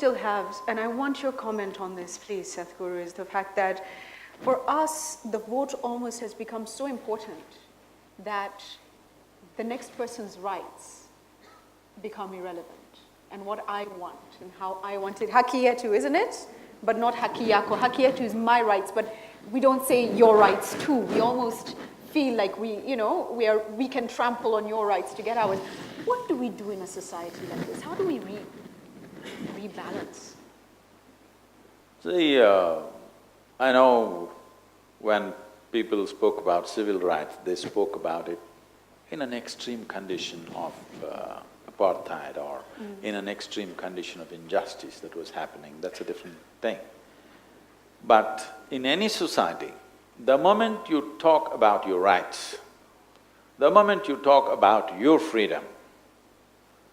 still have, and I want your comment on this, please, Sadhguru, is the fact that for us, the vote almost has become so important that the next person's rights become irrelevant. And what I want and how I want it. Hakiyetu, isn't it? But not hakiyako. Hakiyetu is my rights, but we don't say your rights too. We almost feel like we can trample on your rights to get ours. What do we do in a society like this? How do we rebalance? See, I know when people spoke about civil rights, they spoke about it in an extreme condition of apartheid or in an extreme condition of injustice that was happening, that's a different thing. But in any society, the moment you talk about your rights, the moment you talk about your freedom,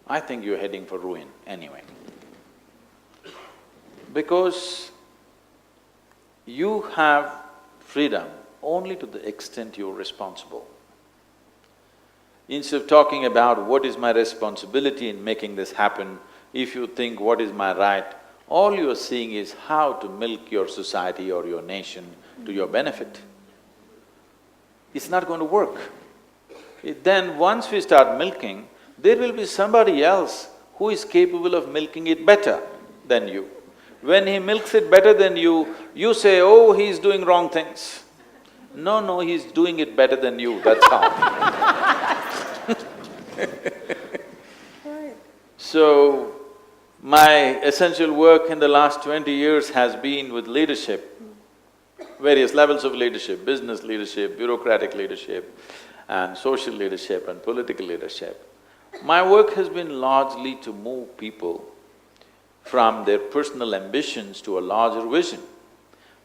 I think you're heading for ruin anyway. Because you have freedom only to the extent you're responsible. Instead of talking about what is my responsibility in making this happen, if you think what is my right, all you're seeing is how to milk your society or your nation to your benefit. It's not going to work. Then once we start milking, there will be somebody else who is capable of milking it better than you. When he milks it better than you, you say, oh, he's doing wrong things. No, he's doing it better than you, that's how. So, my essential work in the last 20 years has been with leadership, various levels of leadership, business leadership, bureaucratic leadership, and social leadership and political leadership. My work has been largely to move people from their personal ambitions to a larger vision.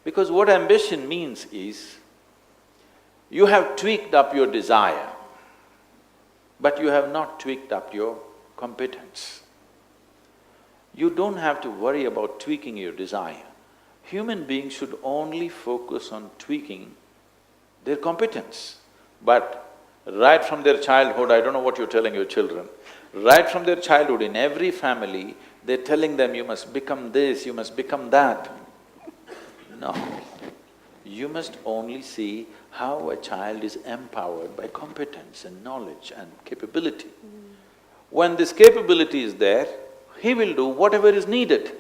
Because what ambition means is, you have tweaked up your desire, but you have not tweaked up your competence. You don't have to worry about tweaking your desire. Human beings should only focus on tweaking their competence. But right from their childhood, I don't know what you're telling your children, right from their childhood, in every family, they're telling them, you must become this, you must become that. No. You must only see how a child is empowered by competence and knowledge and capability. When this capability is there, he will do whatever is needed.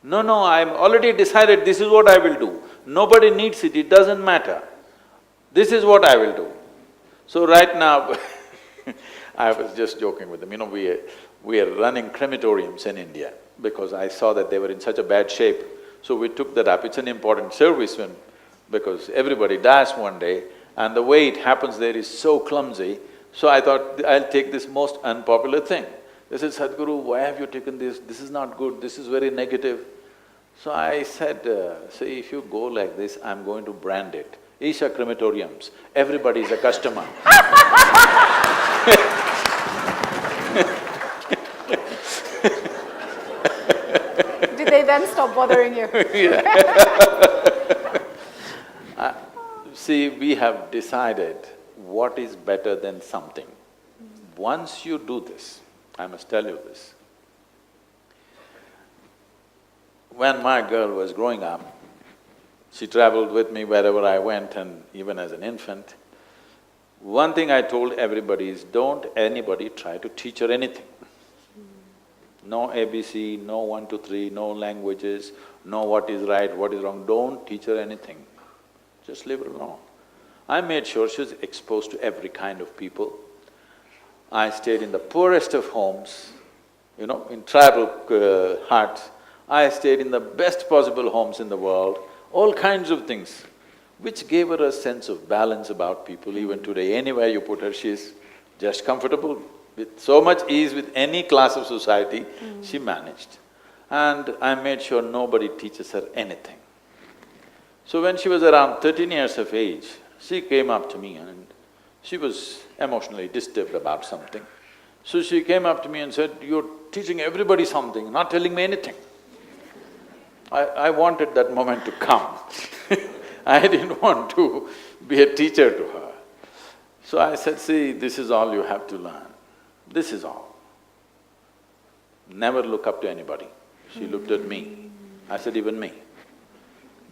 No, I'm already decided this is what I will do. Nobody needs it, it doesn't matter. This is what I will do. So right now I was just joking with them, we are running crematoriums in India because I saw that they were in such a bad shape. So we took that up. It's an important service because everybody dies one day and the way it happens there is so clumsy. So I thought, I'll take this most unpopular thing. They said, Sadhguru, why have you taken this? This is not good, this is very negative. So I said, see, if you go like this, I'm going to brand it. Isha crematoriums, everybody is a customer. Did they then stop bothering you? See, we have decided what is better than something. Once you do this, I must tell you this. When my girl was growing up, she traveled with me wherever I went and even as an infant. One thing I told everybody is, don't anybody try to teach her anything. No ABC, no 1, 2, 3, no languages, no what is right, what is wrong, don't teach her anything. Just leave her alone. I made sure she was exposed to every kind of people. I stayed in the poorest of homes, in tribal huts. I stayed in the best possible homes in the world, all kinds of things, which gave her a sense of balance about people. Even today, anywhere you put her, she's just comfortable. With so much ease with any class of society, she managed. And I made sure nobody teaches her anything. So when she was around 13 years of age, she came up to me and she was emotionally disturbed about something. So she came up to me and said, you're teaching everybody something, not telling me anything. I wanted that moment to come. I didn't want to be a teacher to her. So I said, see, this is all you have to learn. This is all. Never look up to anybody. She looked at me. I said, even me.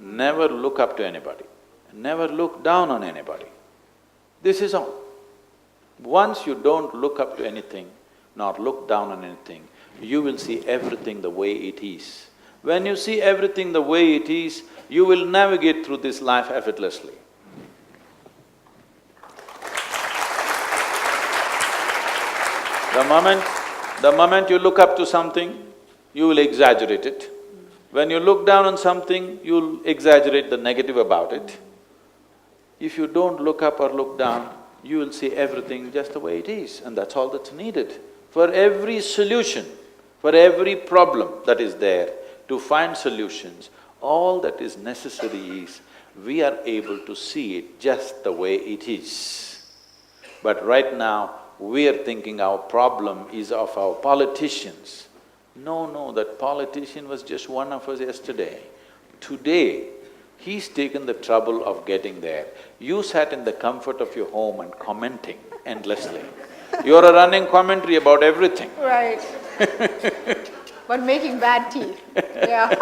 Never look up to anybody, never look down on anybody. This is all. Once you don't look up to anything, nor look down on anything, you will see everything the way it is. When you see everything the way it is, you will navigate through this life effortlessly. The moment you look up to something, you will exaggerate it. When you look down on something, you'll exaggerate the negative about it. If you don't look up or look down, you will see everything just the way it is, and that's all that's needed. For every solution, for every problem that is there, to find solutions, all that is necessary is we are able to see it just the way it is. But right now, we are thinking our problem is of our politicians. No, that politician was just one of us yesterday. Today, he's taken the trouble of getting there. You sat in the comfort of your home and commenting endlessly. You're a running commentary about everything. Right. But making bad teeth, yeah.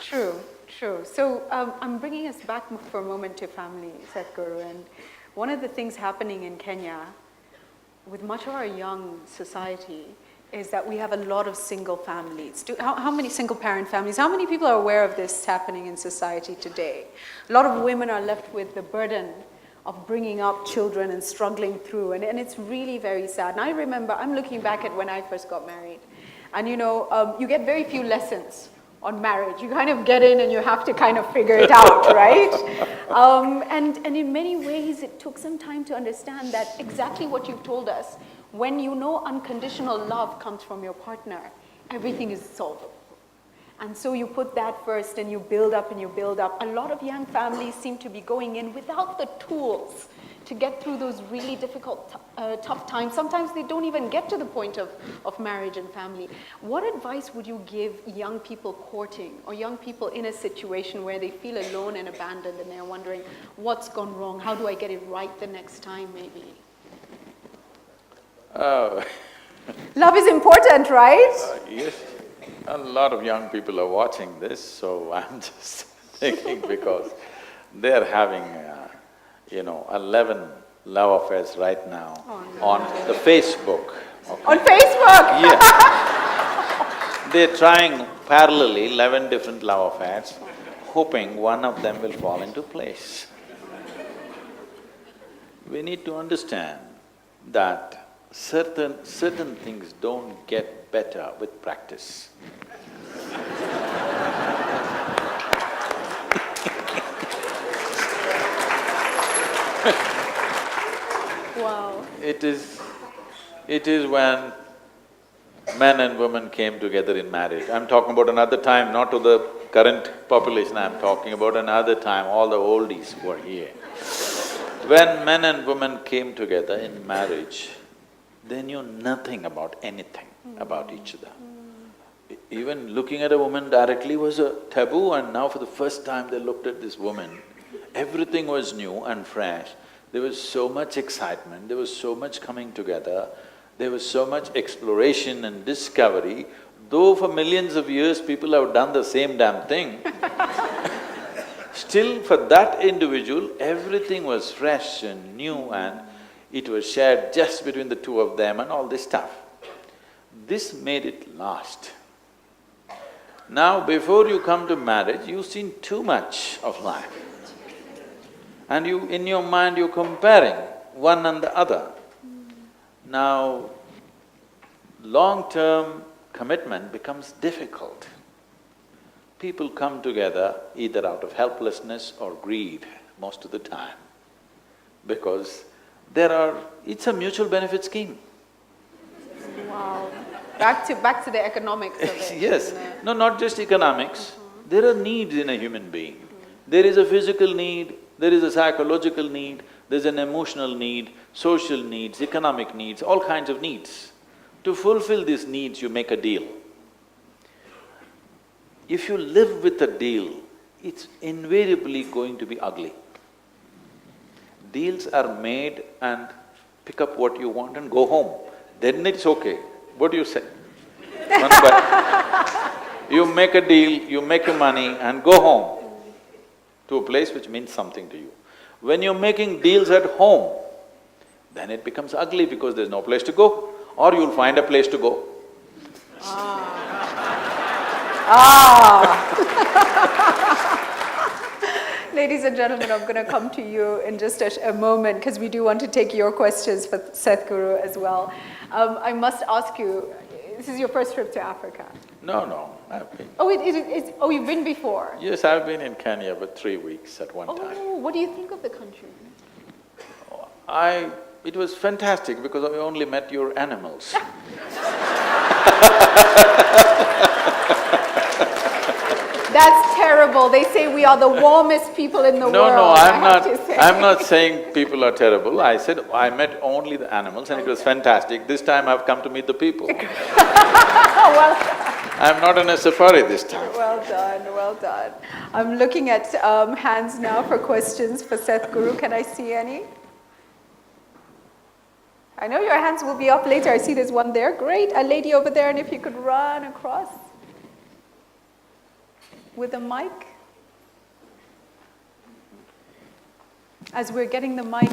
True. So, I'm bringing us back for a moment to family, Sadhguru, and one of the things happening in Kenya with much of our young society is that we have a lot of single families. How many single parent families? How many people are aware of this happening in society today? A lot of women are left with the burden of bringing up children and struggling through, and it's really very sad. And I remember, I'm looking back at when I first got married, and you get very few lessons on marriage. You kind of get in and you have to kind of figure it out, right? And in many ways, it took some time to understand that exactly what you've told us. When you know unconditional love comes from your partner, everything is solvable. And so you put that first and you build up and you build up. A lot of young families seem to be going in without the tools to get through those really difficult, tough times. Sometimes they don't even get to the point of marriage and family. What advice would you give young people courting or young people in a situation where they feel alone and abandoned and they're wondering, what's gone wrong? How do I get it right the next time, maybe? Love is important, right? Yes. A lot of young people are watching this, so I'm just thinking because they're having 11 love affairs right now on the Facebook. Okay. On Facebook? Yeah. They're trying parallelly 11 different love affairs, hoping one of them will fall into place. We need to understand that certain things don't get better with practice. Wow. It is when men and women came together in marriage. I'm talking about another time, not to the current population, I'm talking about another time, all the oldies who are here. When men and women came together in marriage, they knew nothing about anything about each other. Even looking at a woman directly was a taboo, and now for the first time they looked at this woman. Everything was new and fresh. There was so much excitement, there was so much coming together, there was so much exploration and discovery. Though for millions of years people have done the same damn thing, still for that individual, everything was fresh and new and it was shared just between the two of them and all this stuff. This made it last. Now, before you come to marriage, you've seen too much of life. And in your mind, you're comparing one and the other. Now, long-term commitment becomes difficult. People come together either out of helplessness or greed most of the time, because it's a mutual benefit scheme. Wow. Back to the economics of it. Yes. No, not just economics. There are needs in a human being. There is a physical need, there is a psychological need, there's an emotional need, social needs, economic needs, all kinds of needs. To fulfill these needs, you make a deal. If you live with a deal, it's invariably going to be ugly. Deals are made and pick up what you want and go home. Then it's okay. What do you say? everyone, but you make a deal, you make your money and go home to a place which means something to you. When you're making deals at home, then it becomes ugly because there's no place to go, or you'll find a place to go. Ladies and gentlemen, I'm going to come to you in just a moment because we do want to take your questions for Sadhguru as well. I must ask you, this is your first trip to Africa? No, I've been… Oh, you've been before? Yes, I've been in Kenya for 3 weeks at one time. Oh, what do you think of the country? It was fantastic because I only met your animals. That's terrible. They say we are the warmest people in the world. No, I'm not saying people are terrible. I said I met only the animals and it was fantastic. This time I've come to meet the people. Well, I'm not on a safari this time. well done, well done. I'm looking at hands now for questions for Sadhguru. Can I see any? I know your hands will be up later. I see there's one there. Great. A lady over there, and if you could run across with a mic. As we're getting the mic,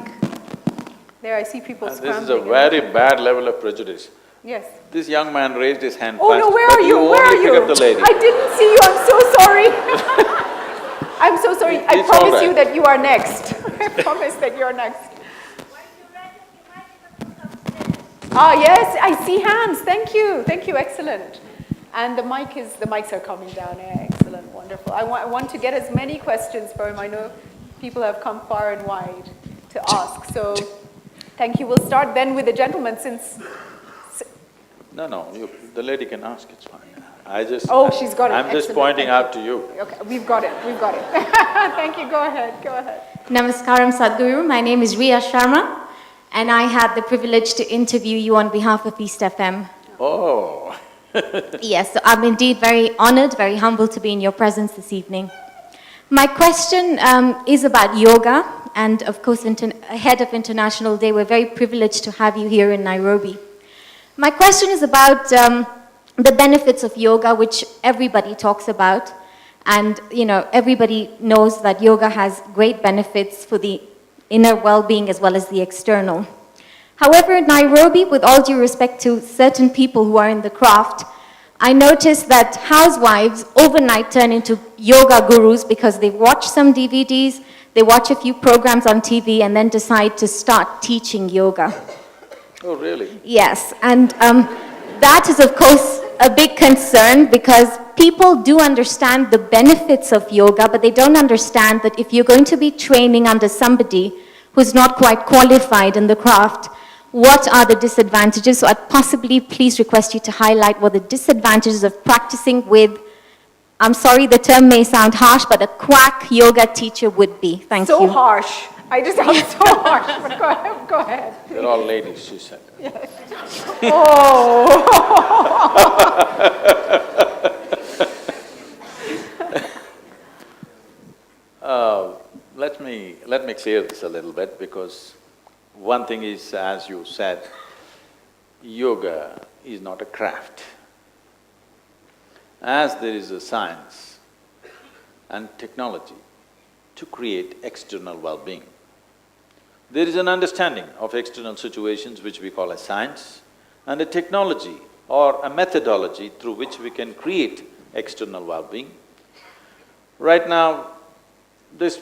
there I see people scrambling. This is a very bad level of prejudice. Yes. This young man raised his hand Oh first, no, where but are you? Where are you? pick up the lady. I didn't see you. I'm so sorry. I'm so sorry. I It's promise all right. you that you are next. I promise that you're next. Yes, I see hands. Thank you. Thank you. Excellent. And the mics are coming down. Excellent. Wonderful. I want to get as many questions for him. I know people have come far and wide to ask. So thank you. We'll start then with the gentleman since… No, the lady can ask, it's fine. She's got it. I'm just Excellent. pointing Thank out to you. Okay, we've got it. Thank you. Go ahead. Namaskaram Sadhguru. My name is Riya Sharma, and I had the privilege to interview you on behalf of East FM. Oh. Yes, so I'm indeed very honored, very humbled to be in your presence this evening. My question is about yoga, and of course, ahead of International Day, we're very privileged to have you here in Nairobi. My question is about the benefits of yoga, which everybody talks about, and everybody knows that yoga has great benefits for the inner well-being as well as the external. However, in Nairobi, with all due respect to certain people who are in the craft, I noticed that housewives overnight turn into yoga gurus because they watch some DVDs, they watch a few programs on TV, and then decide to start teaching yoga. Oh, really? Yes, and that is, of course, a big concern because people do understand the benefits of yoga, but they don't understand that if you're going to be training under somebody who's not quite qualified in the craft, what are the disadvantages? So I'd possibly please request you to highlight what the disadvantages of practicing with, I'm sorry, the term may sound harsh, but a quack yoga teacher would be. Thank you. So harsh. I'm so harsh. But go ahead. They're all ladies, she said. Yes. Oh. Let me clear this a little bit because one thing is, as you said, yoga is not a craft. As there is a science and technology to create external well-being, there is an understanding of external situations which we call as science, and a technology or a methodology through which we can create external well-being. Right now, this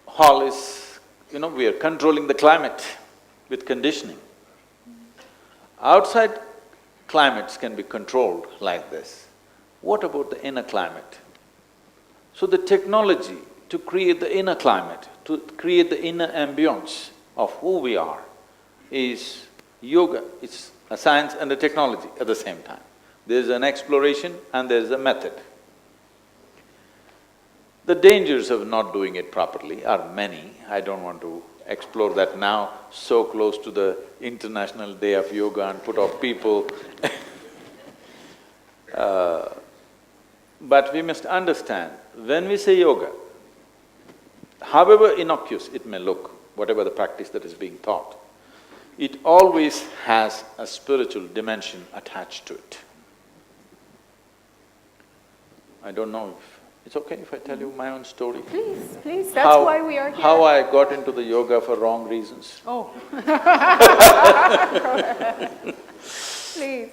hall is, we are controlling the climate with conditioning. Outside climates can be controlled like this. What about the inner climate? So the technology to create the inner climate, to create the inner ambience of who we are is yoga. It's a science and a technology at the same time. There's an exploration and there's a method. The dangers of not doing it properly are many. I don't want to explore that now, so close to the International Day of Yoga and put off people. But we must understand, when we say yoga, however innocuous it may look, whatever the practice that is being taught, it always has a spiritual dimension attached to it. I don't know if… It's okay if I tell you my own story? Please, please, that's why we are here. How I got into the yoga for wrong reasons. Oh. Please.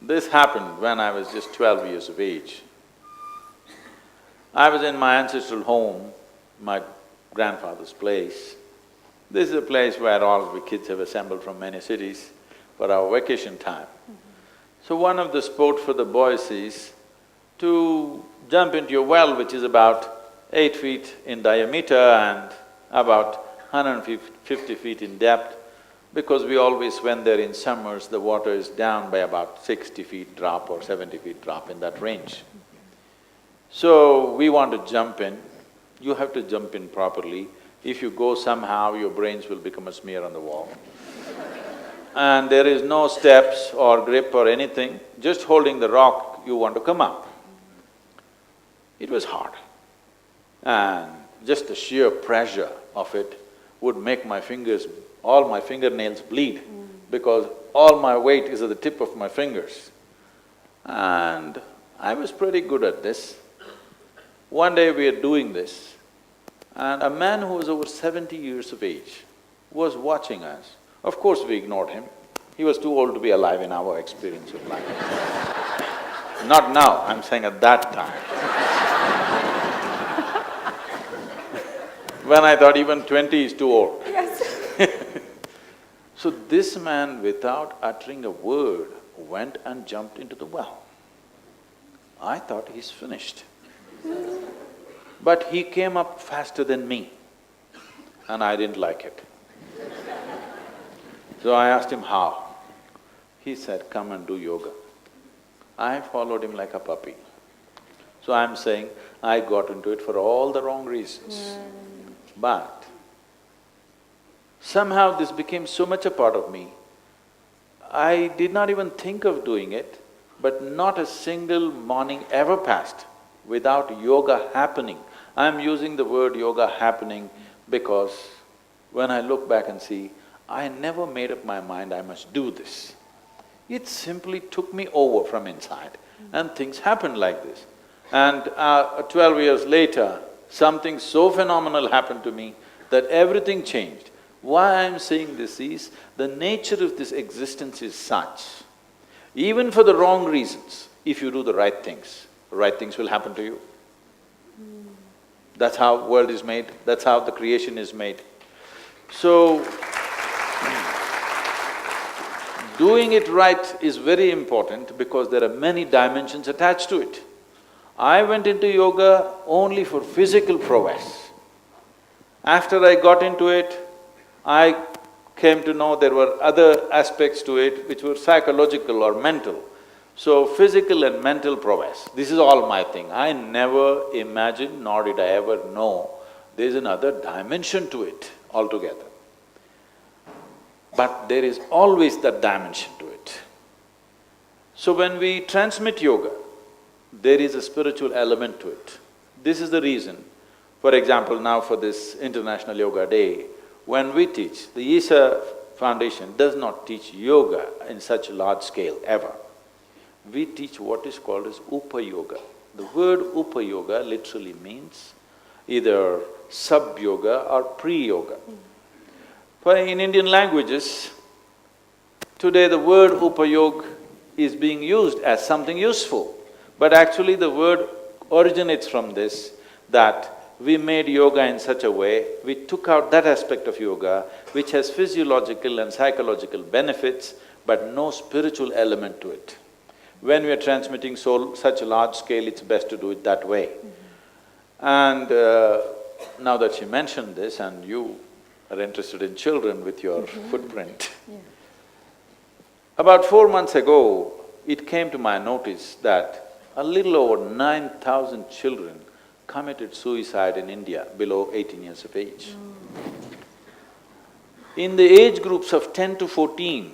This happened when I was just 12 years of age. I was in my ancestral home, my grandfather's place. This is a place where all the kids have assembled from many cities for our vacation time. So one of the sport for the boys is to jump into a well which is about 8 feet in diameter and about 150 feet in depth, because we always went there in summers, the water is down by about 60 feet drop or 70 feet drop, in that range. So we want to jump in. You have to jump in properly. If you go somehow, your brains will become a smear on the wall. And there is no steps or grip or anything, just holding the rock, you want to come up. It was hard, and just the sheer pressure of it would make my fingers, all my fingernails bleed, because all my weight is at the tip of my fingers. And I was pretty good at this. One day we are doing this, and a man who was over 70 years of age was watching us. Of course we ignored him. He was too old to be alive in our experience of life. Not now, I'm saying at that time. When I thought even 20 is too old. Yes. So this man, without uttering a word, went and jumped into the well. I thought he's finished. But he came up faster than me, and I didn't like it. So I asked him how. He said, "Come and do yoga." I followed him like a puppy. So I'm saying, I got into it for all the wrong reasons. But somehow this became so much a part of me, I did not even think of doing it, but not a single morning ever passed without yoga happening. I'm using the word yoga happening because when I look back and see, I never made up my mind I must do this. It simply took me over from inside, and things happened like this. And 12 years later, something so phenomenal happened to me that everything changed. Why I'm saying this is, the nature of this existence is such, even for the wrong reasons, if you do the right things will happen to you. That's how world is made, that's how the creation is made. So, doing it right is very important because there are many dimensions attached to it. I went into yoga only for physical prowess. After I got into it, I came to know there were other aspects to it which were psychological or mental. So physical and mental prowess, this is all my thing. I never imagined, nor did I ever know, there's another dimension to it altogether. But there is always that dimension to it. So when we transmit yoga, there is a spiritual element to it. This is the reason, for example, now for this International Yoga Day, when we teach, the Isa Foundation does not teach yoga in such a large scale ever. We teach what is called as Upa Yoga. The word Upa Yoga literally means either sub-yoga or pre-yoga. For in Indian languages, today the word Upayog is being used as something useful, but actually the word originates from this, that we made yoga in such a way, we took out that aspect of yoga which has physiological and psychological benefits but no spiritual element to it. When we are transmitting such a large scale, it's best to do it that way. And now that she mentioned this and you are interested in children with your footprint. Yeah. About 4 months ago, it came to my notice that a little over 9,000 children committed suicide in India below 18 years of age. In the age groups of 10 to 14,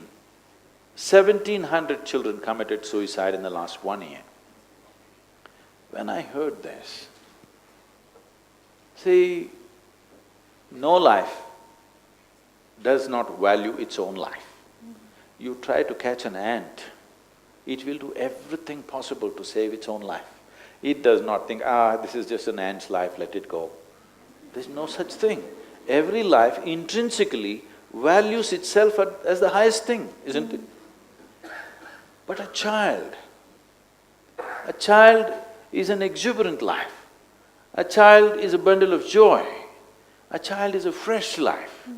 1,700 children committed suicide in the last 1 year. When I heard this, see, no life does not value its own life. You try to catch an ant, it will do everything possible to save its own life. It does not think, this is just an ant's life, let it go. There's no such thing. Every life intrinsically values itself as the highest thing, isn't it? But a child is an exuberant life. A child is a bundle of joy. A child is a fresh life.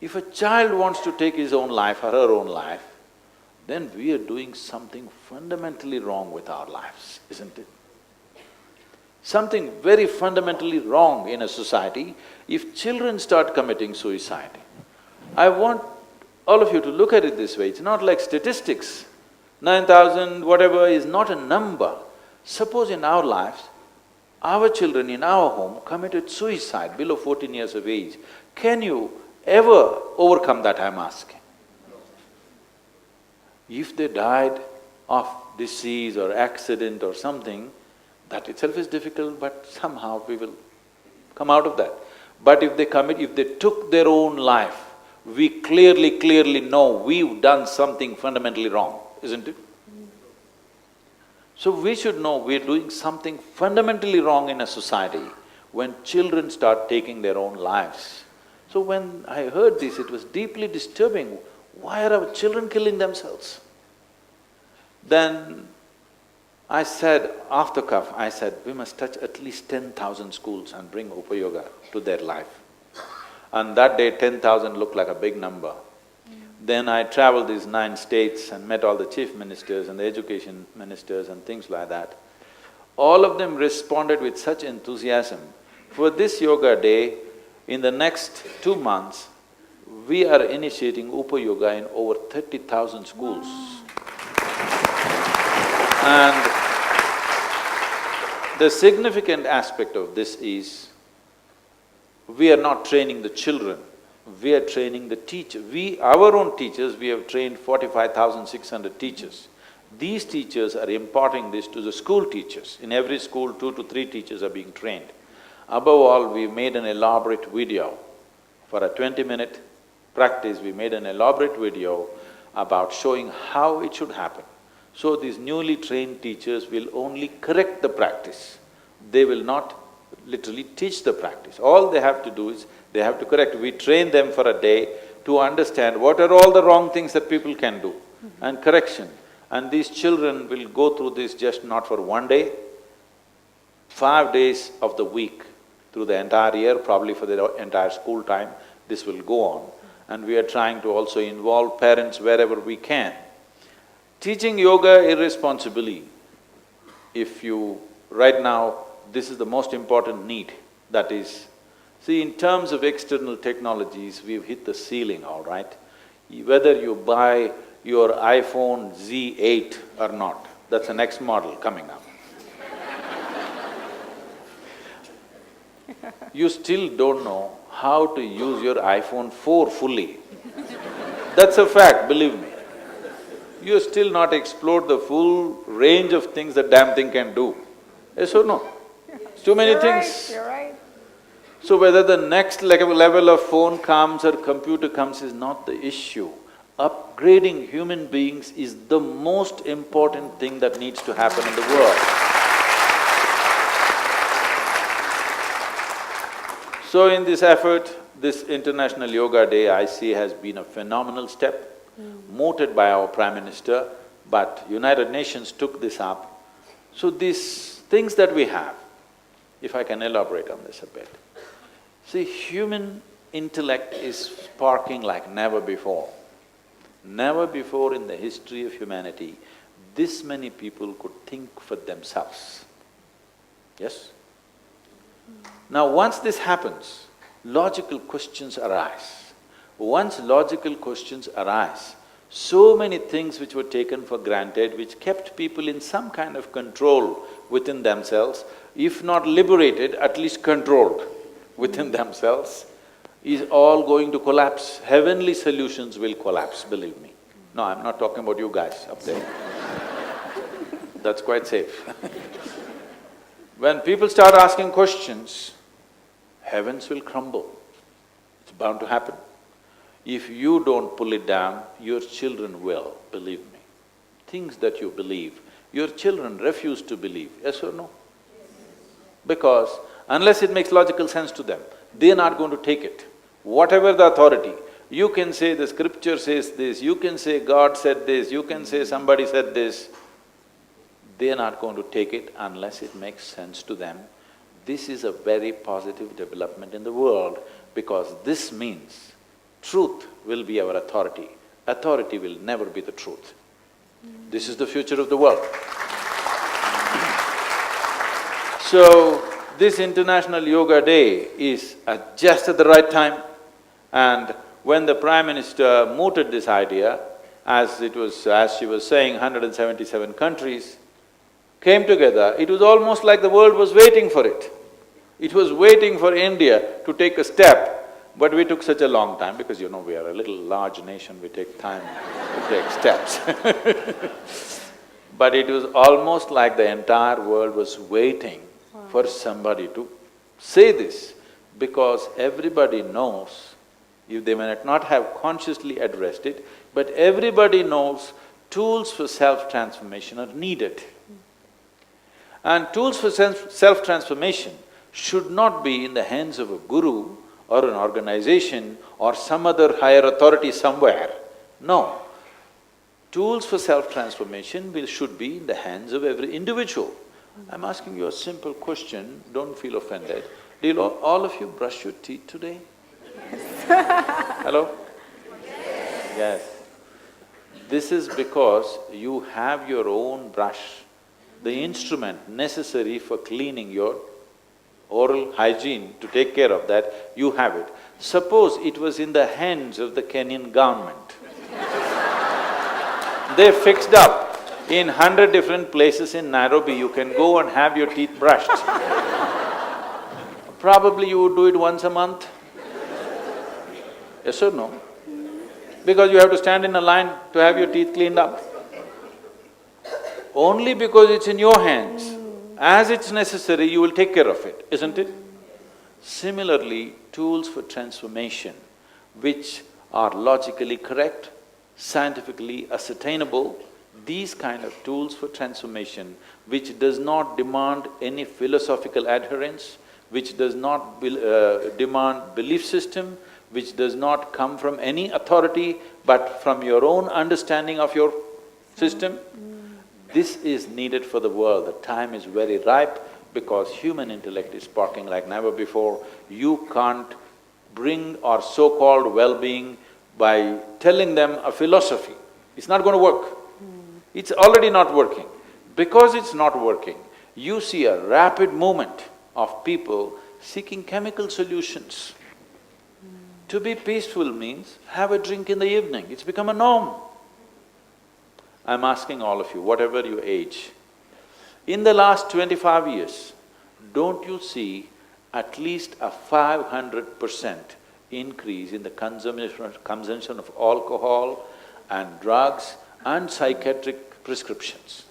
If a child wants to take his own life or her own life, then we are doing something fundamentally wrong with our lives, isn't it? Something very fundamentally wrong in a society if children start committing suicide. I want all of you to look at it this way, it's not like statistics. 9,000 whatever is not a number. Suppose in our lives, our children in our home committed suicide below 14 years of age. Can you ever overcome that, I'm asking? If they died of disease or accident or something, that itself is difficult, but somehow we will come out of that. But if they took their own life, we clearly know we've done something fundamentally wrong, isn't it? So we should know we're doing something fundamentally wrong in a society when children start taking their own lives. So when I heard this, it was deeply disturbing. Why are our children killing themselves? Then I said, off the cuff, I said, we must touch at least 10,000 schools and bring Upayoga to their life. And that day 10,000 looked like a big number. Then I traveled these 9 states and met all the chief ministers and the education ministers and things like that. All of them responded with such enthusiasm. For this yoga day, in the next 2 months, we are initiating Upayoga in over 30,000 schools. And the significant aspect of this is, we are not training the children, we are training the teacher. Our own teachers, we have trained 45,600 teachers. These teachers are imparting this to the school teachers. In every school, 2 to 3 teachers are being trained. Above all, we made an elaborate video. For a 20-minute practice, we made an elaborate video about showing how it should happen. So these newly trained teachers will only correct the practice. They will not literally teach the practice. All they have to do is, they have to correct. We train them for a day to understand what are all the wrong things that people can do and correction. And these children will go through this just not for one day, 5 days of the week, through the entire year, probably for the entire school time, this will go on. And we are trying to also involve parents wherever we can. Teaching yoga irresponsibly, right now, this is the most important need, that is, see, in terms of external technologies, we've hit the ceiling, all right? Whether you buy your iPhone Z8 or not, that's the next model coming up. You still don't know how to use your iPhone 4 fully. That's a fact, believe me. You still not explored the full range of things that damn thing can do. Yes or no? It's too many things. You're right. So whether the next level of phone comes or computer comes is not the issue. Upgrading human beings is the most important thing that needs to happen in the world. So in this effort, this International Yoga Day I see has been a phenomenal step, mooted by our Prime Minister, but United Nations took this up. So these things that we have, if I can elaborate on this a bit. See, human intellect is sparking like never before. Never before in the history of humanity, this many people could think for themselves. Yes? Now once this happens, logical questions arise. Once logical questions arise, so many things which were taken for granted, which kept people in some kind of control within themselves, if not liberated, at least controlled within themselves, is all going to collapse. Heavenly solutions will collapse, believe me. No, I'm not talking about you guys up there. That's quite safe. When people start asking questions, heavens will crumble. It's bound to happen. If you don't pull it down, your children will, believe me. things that you believe, your children refuse to believe, yes or no? Because unless it makes logical sense to them, they're not going to take it. Whatever the authority, you can say the scripture says this, you can say God said this, you can say somebody said this, they're not going to take it unless it makes sense to them. This is a very positive development in the world because this means truth will be our authority. Authority will never be the truth. This is the future of the world. So, this International Yoga Day is just at the right time, and when the Prime Minister mooted this idea, as she was saying, 177 countries came together, it was almost like the world was waiting for it. It was waiting for India to take a step, but we took such a long time because you know we are a little large nation, we take time to take steps. But it was almost like the entire world was waiting for somebody to say this, because everybody knows, if they may not have consciously addressed it, but everybody knows tools for self-transformation are needed. And tools for self-transformation should not be in the hands of a guru or an organization or some other higher authority somewhere. No. Tools for self-transformation should be in the hands of every individual. I'm asking you a simple question, don't feel offended. Did all of you brush your teeth today? Yes. Hello? Yes. This is because you have your own brush, the instrument necessary for cleaning your oral hygiene, to take care of that, you have it. Suppose it was in the hands of the Kenyan government. They fixed up in 100 different places in Nairobi, you can go and have your teeth brushed. Probably you would do it once a month. Yes or no? Because you have to stand in a line to have your teeth cleaned up. Only because it's in your hands, as it's necessary, you will take care of it, isn't it? Similarly, tools for transformation which are logically correct, scientifically ascertainable, these kind of tools for transformation which does not demand any philosophical adherence, which does not demand belief system, which does not come from any authority but from your own understanding of your system, this is needed for the world. The time is very ripe because human intellect is sparking like never before. You can't bring our so-called well-being by telling them a philosophy. It's not going to work. It's already not working. Because it's not working, you see a rapid movement of people seeking chemical solutions. To be peaceful means have a drink in the evening, it's become a norm. I'm asking all of you, whatever your age, in the last 25 years, don't you see at least a 500% increase in the consumption of alcohol and drugs and psychiatric prescriptions?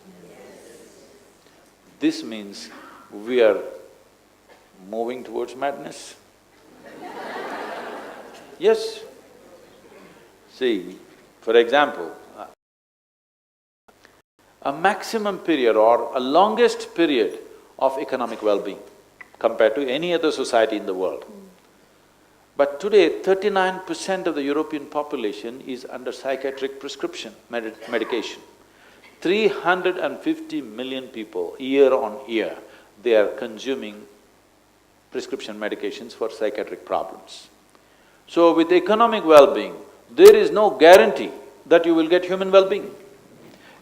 This means we are moving towards madness. Yes. See, for example, a maximum period or a longest period of economic well-being compared to any other society in the world. But today, 39% of the European population is under psychiatric prescription medication. 350 million people, year on year, they are consuming prescription medications for psychiatric problems. So with economic well-being, there is no guarantee that you will get human well-being.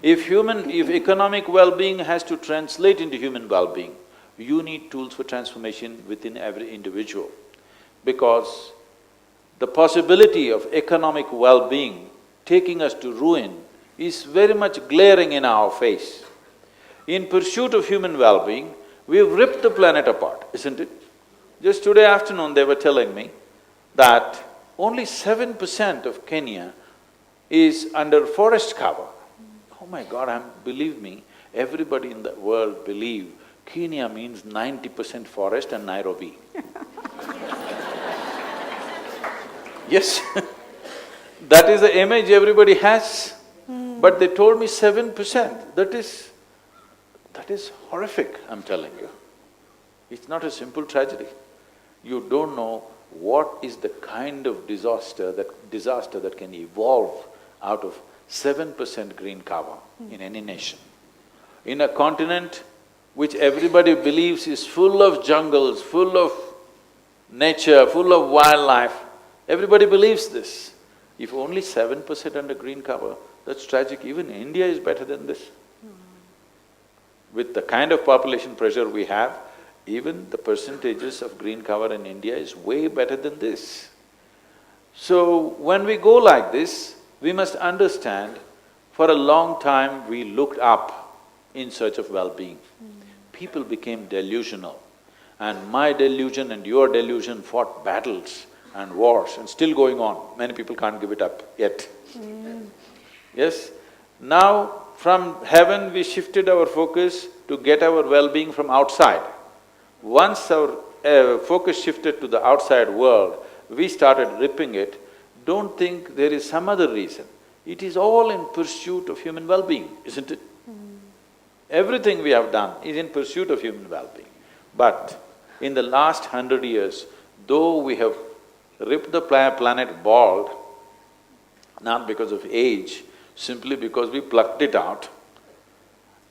If economic well-being has to translate into human well-being, you need tools for transformation within every individual. Because the possibility of economic well-being taking us to ruin is very much glaring in our face. In pursuit of human well-being, we've ripped the planet apart, isn't it? Just today afternoon they were telling me that only 7% of Kenya is under forest cover. Oh my God, believe me, everybody in the world believe Kenya means 90% forest and Nairobi. Yes, that is the image everybody has. But they told me 7%. That is horrific, I'm telling you. It's not a simple tragedy. You don't know what is the kind of disaster that can evolve out of 7% green cover in any nation. In a continent which everybody believes is full of jungles, full of nature, full of wildlife, everybody believes this. If only 7% under green cover, that's tragic. Even India is better than this. With the kind of population pressure we have, even the percentages of green cover in India is way better than this. So, when we go like this, we must understand, for a long time we looked up in search of well-being. People became delusional, and my delusion and your delusion fought battles and wars and still going on. Many people can't give it up yet. Yes? Now, from heaven we shifted our focus to get our well-being from outside. Once our focus shifted to the outside world, we started ripping it. Don't think there is some other reason. It is all in pursuit of human well-being, isn't it? Everything we have done is in pursuit of human well-being. But in the last 100 years, though we have ripped the planet bald, not because of age, simply because we plucked it out,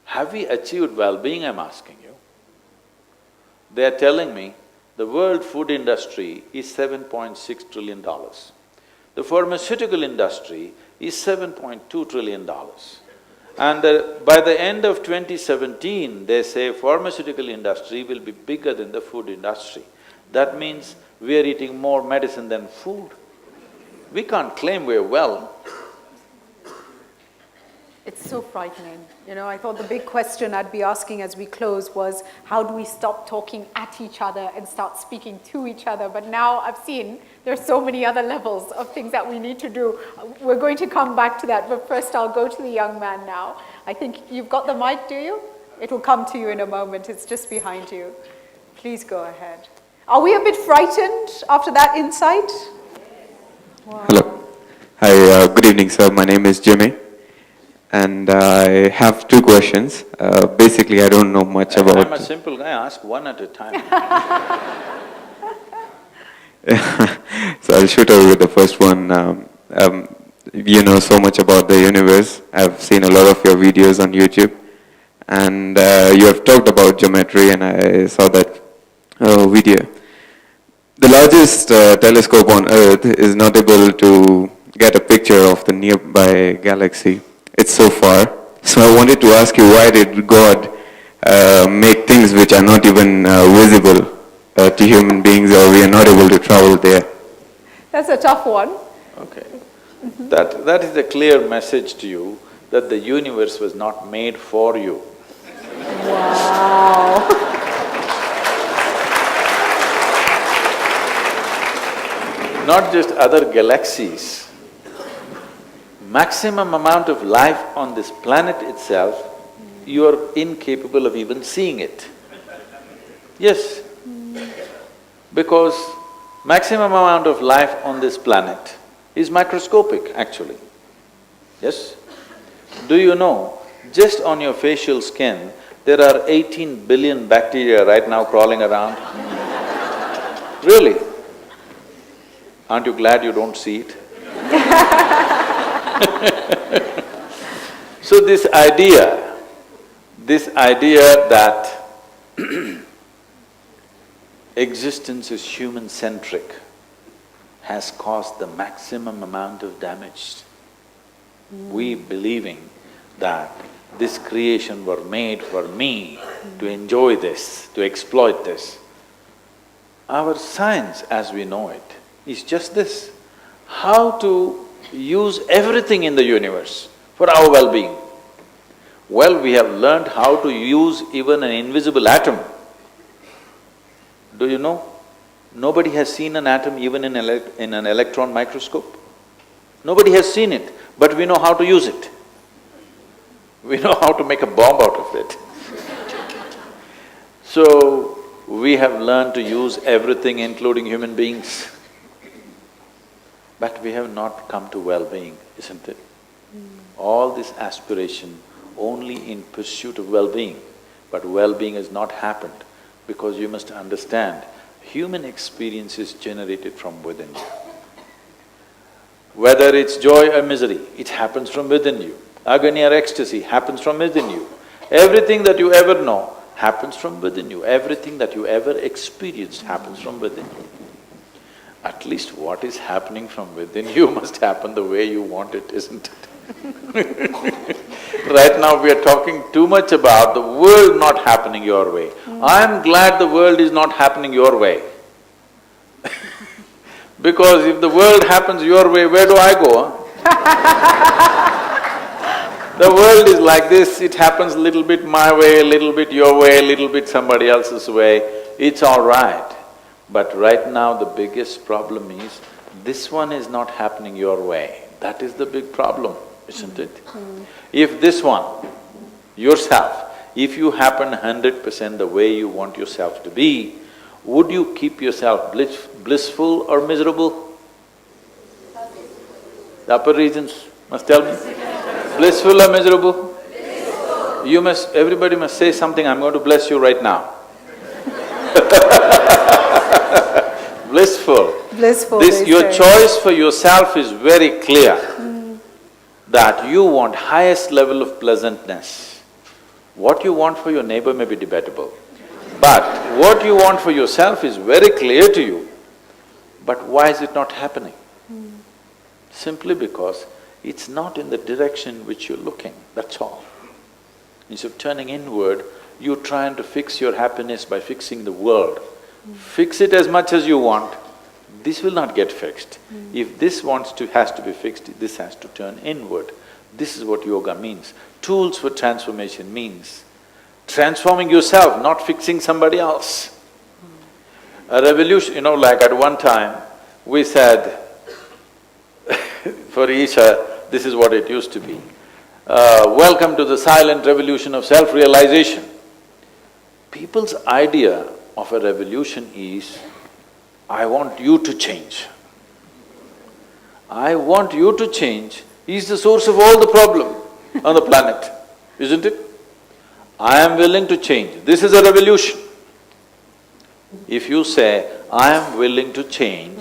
have we achieved well-being, I'm asking you? They are telling me the world food industry is $7.6 trillion. The pharmaceutical industry is $7.2 trillion. And by the end of 2017, they say pharmaceutical industry will be bigger than the food industry. That means we are eating more medicine than food. We can't claim we're well. It's so frightening. You know, I thought the big question I'd be asking as we close was, how do we stop talking at each other and start speaking to each other? But now I've seen there's so many other levels of things that we need to do. We're going to come back to that, but first I'll go to the young man now. I think you've got the mic, do you? It will come to you in a moment, it's just behind you. Please go ahead. Are we a bit frightened after that insight? Wow. Hello. Hi, good evening, sir. My name is Jimmy. And I have two questions. Basically, I don't know much about… I'm a simple guy, ask one at a time. So I'll shoot over with the first one. You know so much about the universe. I've seen a lot of your videos on YouTube. And you have talked about geometry, and I saw that video. The largest telescope on Earth is not able to get a picture of the nearby galaxy. It's so far. So I wanted to ask you, why did God make things which are not even visible to human beings, or we are not able to travel there? That's a tough one. Okay. That is a clear message to you that the universe was not made for you. Wow. Not just other galaxies. Maximum amount of life on this planet itself, you are incapable of even seeing it. Yes. Because maximum amount of life on this planet is microscopic, actually. Yes? Do you know, just on your facial skin, there are 18 billion bacteria right now crawling around? Really? Aren't you glad you don't see it? So this idea that existence is human-centric has caused the maximum amount of damage. We believing that this creation were made for me to enjoy this, to exploit this. Our science as we know it is just this, how to use everything in the universe for our well-being. Well, we have learned how to use even an invisible atom. Do you know? Nobody has seen an atom even in an electron microscope. Nobody has seen it, but we know how to use it. We know how to make a bomb out of it. So, we have learned to use everything, including human beings. But we have not come to well-being, isn't it? All this aspiration only in pursuit of well-being, but well-being has not happened because you must understand, human experience is generated from within you. Whether it's joy or misery, it happens from within you. Agony or ecstasy happens from within you. Everything that you ever know happens from within you. Everything that you ever experienced happens from within you. At least what is happening from within you must happen the way you want it, isn't it? Right now we are talking too much about the world not happening your way. I'm glad the world is not happening your way. Because if the world happens your way, where do I go, The world is like this, it happens a little bit my way, a little bit your way, a little bit somebody else's way, it's all right. But right now the biggest problem is, this one is not happening your way. That is the big problem, isn't it? If this one, yourself, if you happen 100% the way you want yourself to be, would you keep yourself blissful or miserable? The upper regions must tell me. Blissful or miserable? Blissful. You must… everybody must say something, I'm going to bless you right now. Blissful. Blissful, Your choice for yourself is very clear, that you want highest level of pleasantness. What you want for your neighbor may be debatable, but what you want for yourself is very clear to you. But why is it not happening? Simply because it's not in the direction which you're looking, that's all. Instead of turning inward, you're trying to fix your happiness by fixing the world. Fix it as much as you want, this will not get fixed. If this has to be fixed, this has to turn inward. This is what yoga means. Tools for transformation means transforming yourself, not fixing somebody else. A revolution, like at one time, we said, for Isha, this is what it used to be. Welcome to the silent revolution of self-realization. People's idea of a revolution is, I want you to change. I want you to change is the source of all the problem on the planet, isn't it? I am willing to change, this is a revolution. If you say, I am willing to change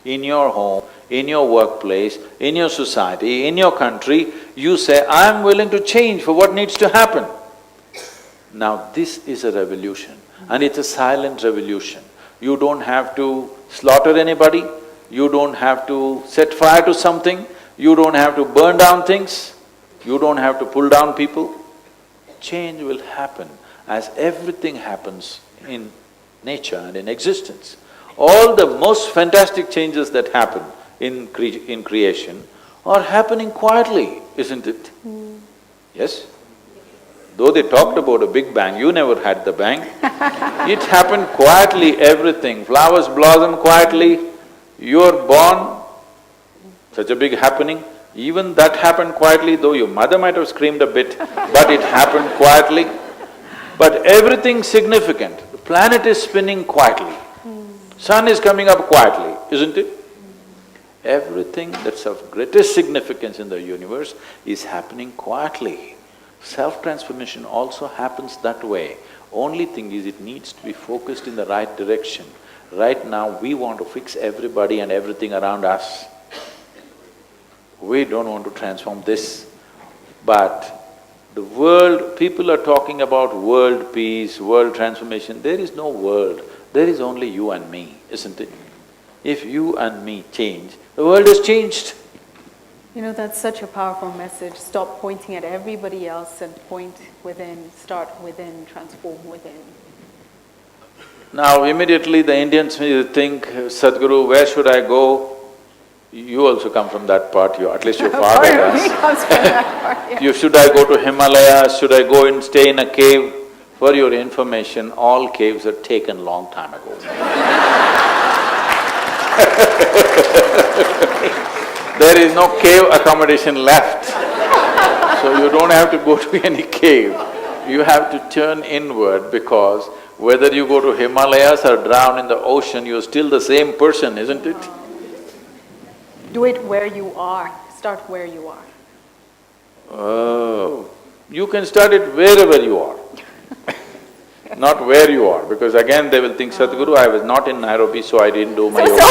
in your home, in your workplace, in your society, in your country, you say, I am willing to change for what needs to happen. Now this is a revolution, and it's a silent revolution. You don't have to slaughter anybody, you don't have to set fire to something, you don't have to burn down things, you don't have to pull down people. Change will happen as everything happens in nature and in existence. All the most fantastic changes that happen in creation are happening quietly, isn't it? Yes? Though they talked about a big bang, you never had the bang. It happened quietly, everything. Flowers blossom quietly, you're born, such a big happening. Even that happened quietly, though your mother might have screamed a bit, but it happened quietly. But everything significant, the planet is spinning quietly, sun is coming up quietly, isn't it? Everything that's of greatest significance in the universe is happening quietly. Self-transformation also happens that way. Only thing is, it needs to be focused in the right direction. Right now, we want to fix everybody and everything around us. We don't want to transform this. But the world, people are talking about world peace, world transformation. There is no world, there is only you and me, isn't it? If you and me change, the world has changed. That's such a powerful message. Stop pointing at everybody else and point within, start within, transform within. Now immediately the Indians will think, Sadhguru, where should I go? You also come from that part, at least your father does. Comes from that part, yeah. Should I go to Himalayas, should I go and stay in a cave? For your information, all caves are taken long time ago. There is no cave accommodation left. So you don't have to go to any cave. You have to turn inward, because whether you go to Himalayas or drown in the ocean, you're still the same person, isn't it? Do it where you are, start where you are. Oh, you can start it wherever you are. Not where you are, because again they will think, Sadhguru, I was not in Nairobi, so I didn't do my yoga.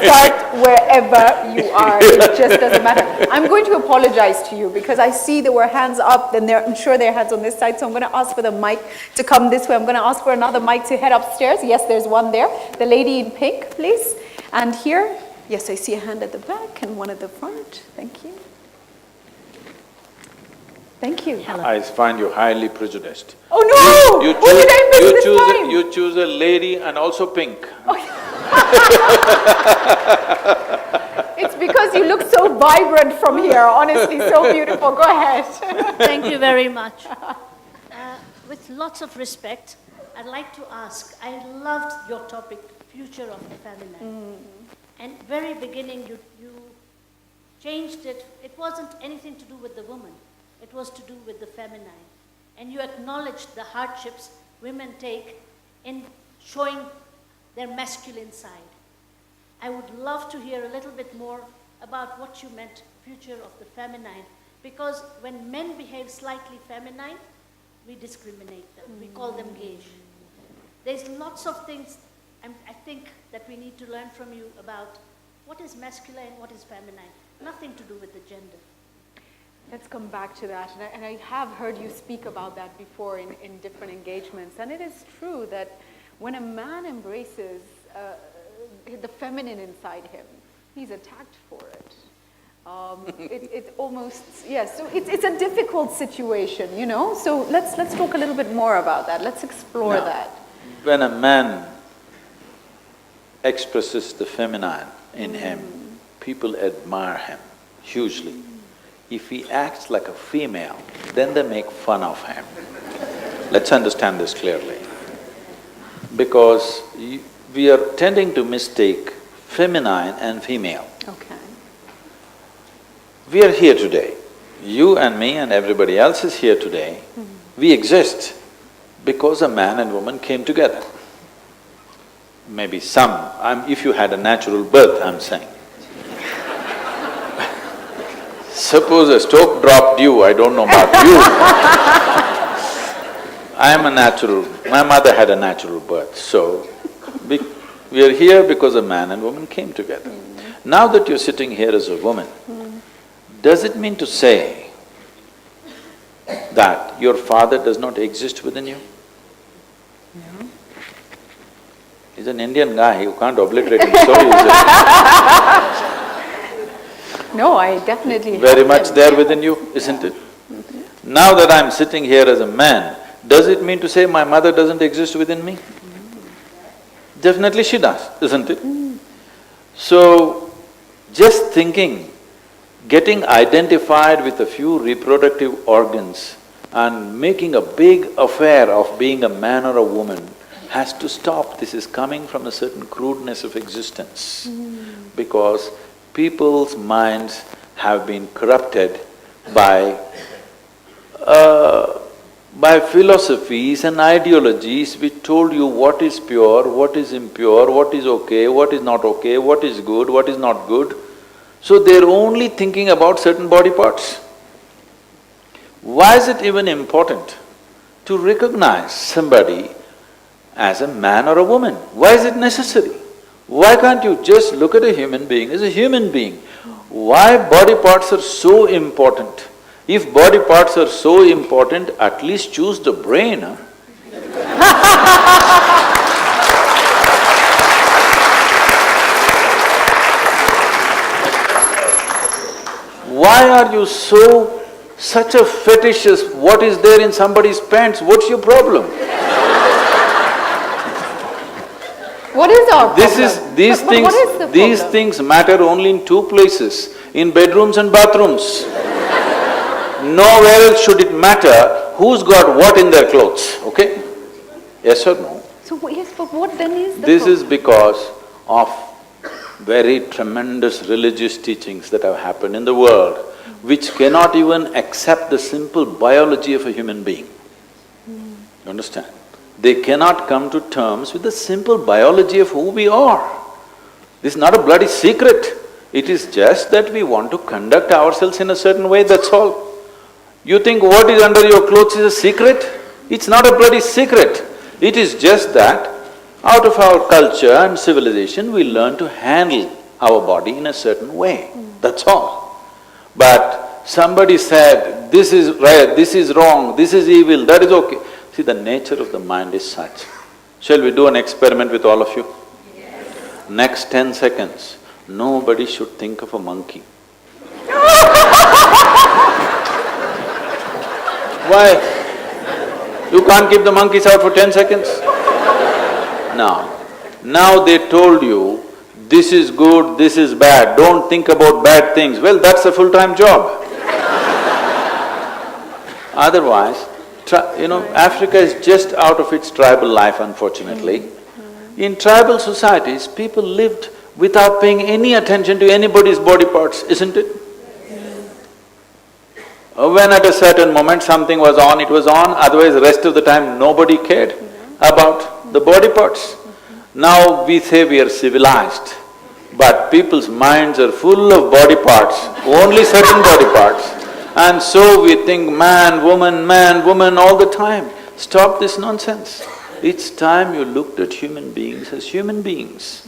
Start wherever you are, it just doesn't matter. I'm going to apologize to you because I see there were hands up, then I'm sure there are hands on this side, so I'm going to ask for the mic to come this way. I'm going to ask for another mic to head upstairs. Yes, there's one there. The lady in pink, please. And here, yes, I see a hand at the back and one at the front. Thank you. Thank you. I find you highly prejudiced. Oh no! You What did I miss this time? You choose a lady and also pink. It's because you look so vibrant from here, honestly, so beautiful. Go ahead. Thank you very much. With lots of respect, I'd like to ask, I loved your topic, future of the feminine. And very beginning, you changed it. It wasn't anything to do with the woman. It was to do with the feminine. And you acknowledged the hardships women take in showing their masculine side. I would love to hear a little bit more about what you meant, future of the feminine, because when men behave slightly feminine, we discriminate them. We call them gauge. There's lots of things I think that we need to learn from you about what is masculine, what is feminine. Nothing to do with the gender. Let's come back to that. And I have heard you speak about that before in different engagements. And it is true that when a man embraces the feminine inside him, he's attacked for it. It's almost, yes, so it's a difficult situation, you know? So let's talk a little bit more about that. Let's explore that. When a man expresses the feminine in him, people admire him hugely. If he acts like a female, then they make fun of him. Let's understand this clearly. Because we are tending to mistake feminine and female. Okay. We are here today. You and me and everybody else is here today. We exist because a man and woman came together. Maybe some, if you had a natural birth, I'm saying. Suppose a stone dropped you, I don't know about you. I am a natural, my mother had a natural birth, so we are here because a man and woman came together. Now that you're sitting here as a woman, does it mean to say that your father does not exist within you? No. He's an Indian guy, you can't obliterate him so easily. No, I definitely Very have much him. there within you, isn't it? Now that I'm sitting here as a man, does it mean to say my mother doesn't exist within me? Definitely she does, isn't it? So, just thinking, getting identified with a few reproductive organs and making a big affair of being a man or a woman has to stop. This is coming from a certain crudeness of existence. Because people's minds have been corrupted by philosophies and ideologies which told you what is pure, what is impure, what is okay, what is not okay, what is good, what is not good. So they're only thinking about certain body parts. Why is it even important to recognize somebody as a man or a woman? Why is it necessary? Why can't you just look at a human being as a human being? Why body parts are so important? If body parts are so important, at least choose the brain, huh? Why are you such a fetishist? What is there in somebody's pants? What's your problem? What is our problem? These things matter only in two places, in bedrooms and bathrooms. Nowhere else should it matter who's got what in their clothes, okay? Yes or no? So yes, but what then is the This problem? is because of very tremendous religious teachings that have happened in the world, which cannot even accept the simple biology of a human being. You understand? They cannot come to terms with the simple biology of who we are. This is not a bloody secret. It is just that we want to conduct ourselves in a certain way, that's all. You think what is under your clothes is a secret? It's not a bloody secret. It is just that out of our culture and civilization, we learn to handle our body in a certain way, that's all. But somebody said, this is right, this is wrong, this is evil, that is okay. See, the nature of the mind is such. Shall we do an experiment with all of you? Yes. Next 10 seconds, nobody should think of a monkey. Why? You can't keep the monkeys out for 10 seconds? Now they told you, this is good, this is bad, don't think about bad things. Well, that's a full-time job. Otherwise, Africa is just out of its tribal life, unfortunately. In tribal societies, people lived without paying any attention to anybody's body parts, isn't it? When at a certain moment something was on, it was on, otherwise the rest of the time nobody cared about the body parts. Now we say we are civilized, but people's minds are full of body parts, only certain body parts. And so we think man, woman all the time. Stop this nonsense. It's time you looked at human beings as human beings.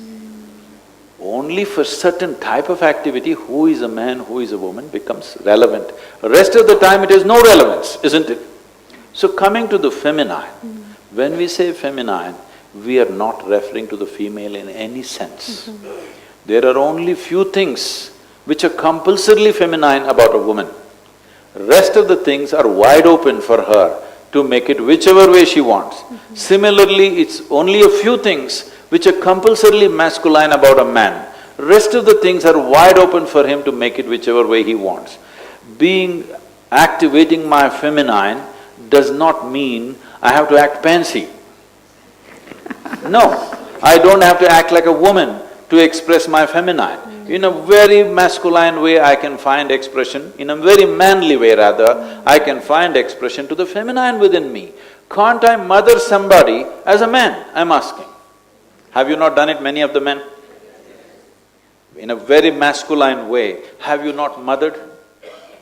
Only for certain type of activity, who is a man, who is a woman becomes relevant. The rest of the time it has no relevance, isn't it? So coming to the feminine, when we say feminine, we are not referring to the female in any sense. There are only few things which are compulsorily feminine about a woman. Rest of the things are wide open for her to make it whichever way she wants. Similarly, it's only a few things which are compulsorily masculine about a man. Rest of the things are wide open for him to make it whichever way he wants. Activating my feminine does not mean I have to act pansy. No, I don't have to act like a woman to express my feminine. In a very masculine way I can find expression, in a very manly way rather, I can find expression to the feminine within me. Can't I mother somebody as a man, I'm asking? Have you not done it, many of the men? In a very masculine way, have you not mothered?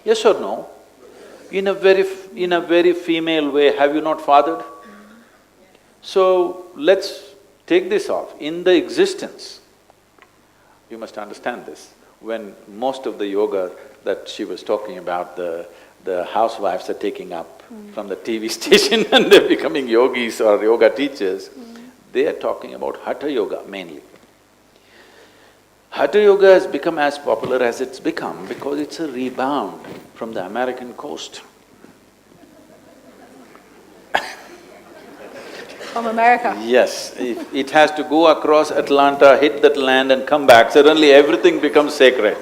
Yes or no? In a very female way, have you not fathered? So, let's take this off. In the existence, you must understand this, when most of the yoga that she was talking about, the housewives are taking up from the TV station and they're becoming yogis or yoga teachers, they are talking about Hatha Yoga mainly. Hatha Yoga has become as popular as it's become because it's a rebound from the American coast. From America? Yes, if it has to go across Atlanta, hit that land and come back, suddenly everything becomes sacred.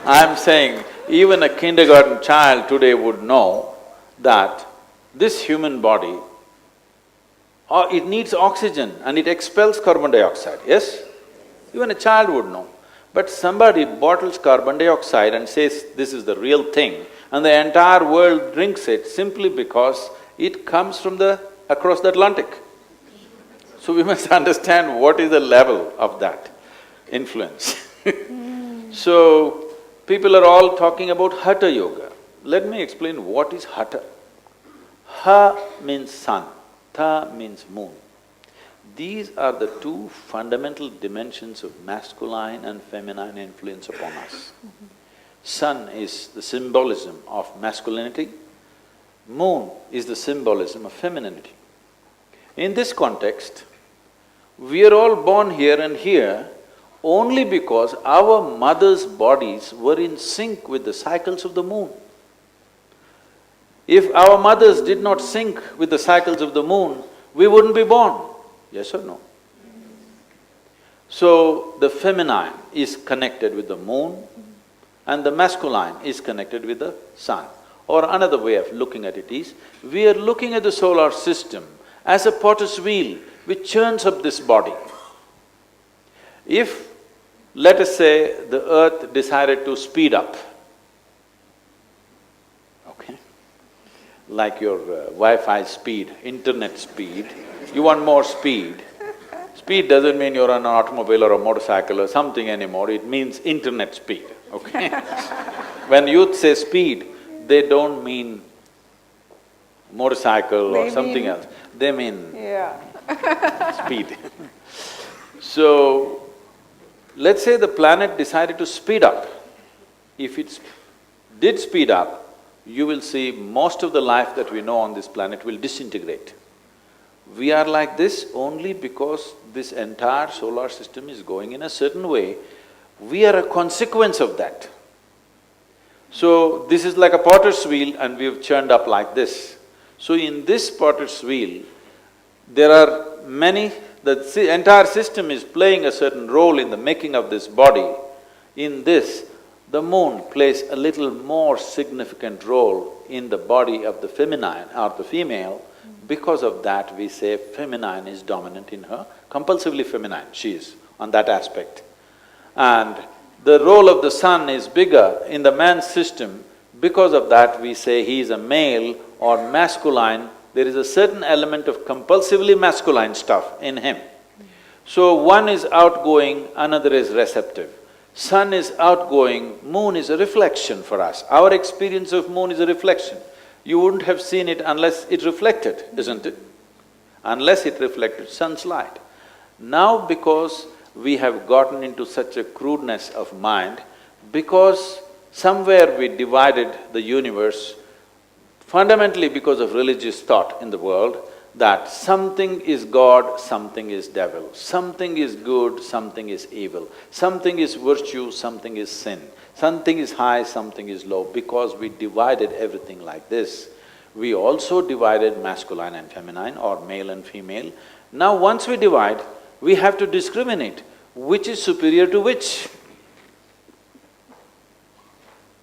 I'm saying, even a kindergarten child today would know that this human body, it needs oxygen and it expels carbon dioxide, yes? Even a child would know. But somebody bottles carbon dioxide and says this is the real thing, and the entire world drinks it simply because it comes from across the Atlantic. So we must understand what is the level of that influence. So, people are all talking about Hatha Yoga. Let me explain what is Hatha. Ha means sun, Tha means moon. These are the two fundamental dimensions of masculine and feminine influence upon us. Sun is the symbolism of masculinity, moon is the symbolism of femininity. In this context, we are all born here and here only because our mothers' bodies were in sync with the cycles of the moon. If our mothers did not sync with the cycles of the moon, we wouldn't be born, yes or no? So, the feminine is connected with the moon and the masculine is connected with the sun. Or another way of looking at it is, we are looking at the solar system as a potter's wheel which churns up this body. If, let us say, the earth decided to speed up, okay, like your Wi-Fi speed, internet speed, you want more speed, Speed doesn't mean you're on an automobile or a motorcycle or something anymore, it means internet speed, okay? When youth say speed, they don't mean motorcycle or something else, they mean speed. So, let's say the planet decided to speed up. If it did speed up, you will see most of the life that we know on this planet will disintegrate. We are like this only because this entire solar system is going in a certain way. We are a consequence of that. So, this is like a potter's wheel and we've churned up like this. So, in this potter's wheel, there are many… the entire system is playing a certain role in the making of this body. In this, the moon plays a little more significant role in the body of the feminine or the female. Because of that, we say feminine is dominant in her, compulsively feminine she is on that aspect. And the role of the sun is bigger in the man's system. Because of that, we say he is a male or masculine. There is a certain element of compulsively masculine stuff in him. So one is outgoing, another is receptive. Sun is outgoing, moon is a reflection for us. Our experience of moon is a reflection. You wouldn't have seen it unless it reflected, isn't it? Unless it reflected sun's light. Now because we have gotten into such a crudeness of mind, because somewhere we divided the universe, fundamentally because of religious thought in the world, that something is God, something is devil, something is good, something is evil, something is virtue, something is sin, something is high, something is low. Because we divided everything like this, we also divided masculine and feminine or male and female. Now once we divide, we have to discriminate which is superior to which.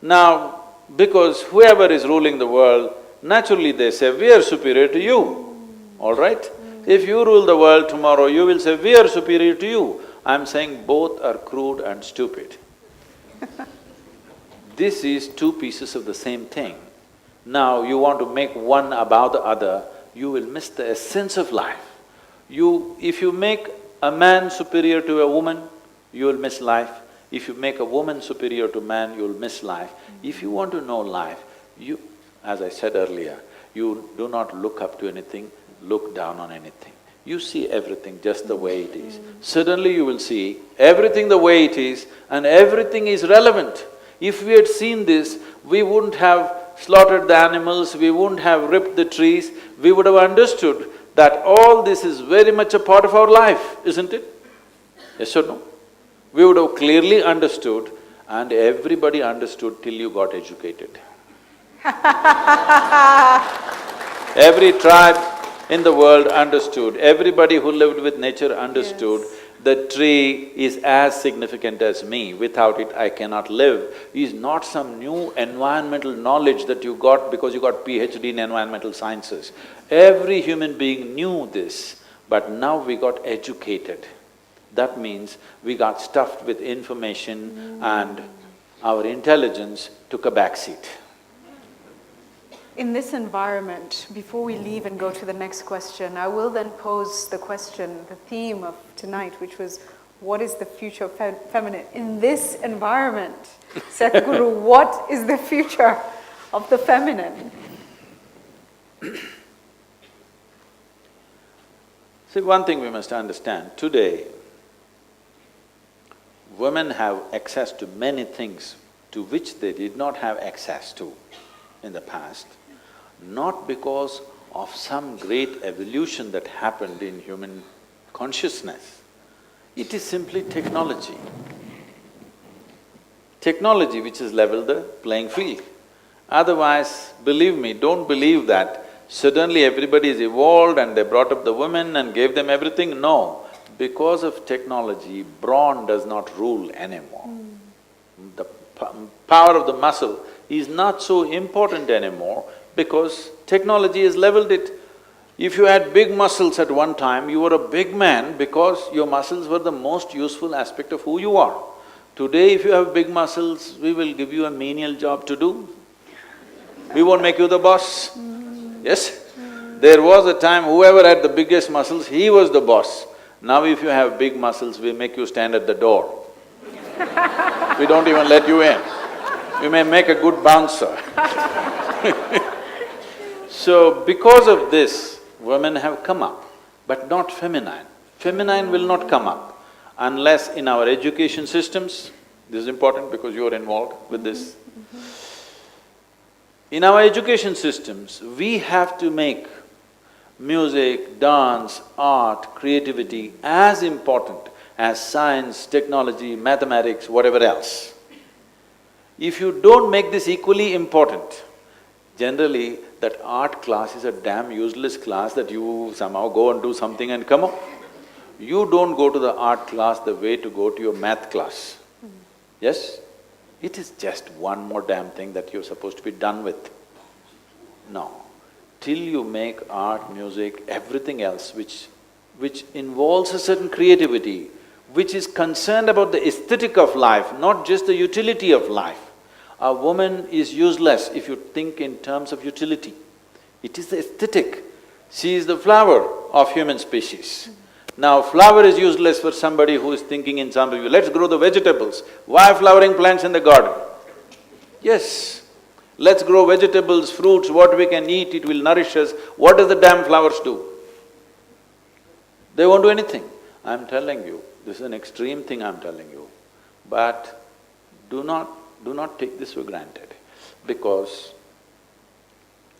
Now, because whoever is ruling the world, naturally they say, we are superior to you. All right? If you rule the world tomorrow, you will say, we are superior to you. I'm saying both are crude and stupid. This is two pieces of the same thing. Now you want to make one above the other, you will miss the essence of life. If you make a man superior to a woman, you will miss life. If you make a woman superior to man, you will miss life. If you want to know life, as I said earlier, you do not look up to anything, look down on anything. You see everything just the way it is. Suddenly you will see everything the way it is and everything is relevant. If we had seen this, we wouldn't have slaughtered the animals, we wouldn't have ripped the trees, we would have understood that all this is very much a part of our life, isn't it? Yes or no? We would have clearly understood, and everybody understood till you got educated. Every tribe in the world understood, everybody who lived with nature understood. Yes. The tree is as significant as me, without it I cannot live. Is not some new environmental knowledge that you got because you got PhD in environmental sciences. Every human being knew this, but now we got educated. That means we got stuffed with information and our intelligence took a backseat. In this environment, before we leave and go to the next question, I will then pose the question, the theme of tonight, which was, what is the future of feminine? In this environment, Sadhguru, what is the future of the feminine? See, one thing we must understand, today, women have access to many things to which they did not have access to in the past. Not because of some great evolution that happened in human consciousness. It is simply technology. Technology which has leveled the playing field. Otherwise, believe me, don't believe that suddenly everybody is evolved and they brought up the women and gave them everything. No, because of technology, brawn does not rule anymore. The power of the muscle is not so important anymore because technology has leveled it. If you had big muscles at one time, you were a big man because your muscles were the most useful aspect of who you are. Today, if you have big muscles, we will give you a menial job to do. We won't make you the boss. Yes? There was a time whoever had the biggest muscles, he was the boss. Now if you have big muscles, we make you stand at the door. We don't even let you in. You may make a good bouncer. So because of this, women have come up, but not feminine. Feminine will not come up unless in our education systems, this is important because you are involved with this. In our education systems, we have to make music, dance, art, creativity as important as science, technology, mathematics, whatever else. If you don't make this equally important, generally that art class is a damn useless class that you somehow go and do something and come up. You don't go to the art class the way to go to your math class. Yes? It is just one more damn thing that you're supposed to be done with. No. Till you make art, music, everything else which involves a certain creativity, which is concerned about the aesthetic of life, not just the utility of life. A woman is useless if you think in terms of utility. It is the aesthetic. She is the flower of human species. Now, flower is useless for somebody who is thinking in some view, let's grow the vegetables. Why flowering plants in the garden? Yes, let's grow vegetables, fruits, what we can eat, it will nourish us. What does the damn flowers do? They won't do anything. I'm telling you, this is an extreme thing I'm telling you, but do not take this for granted, because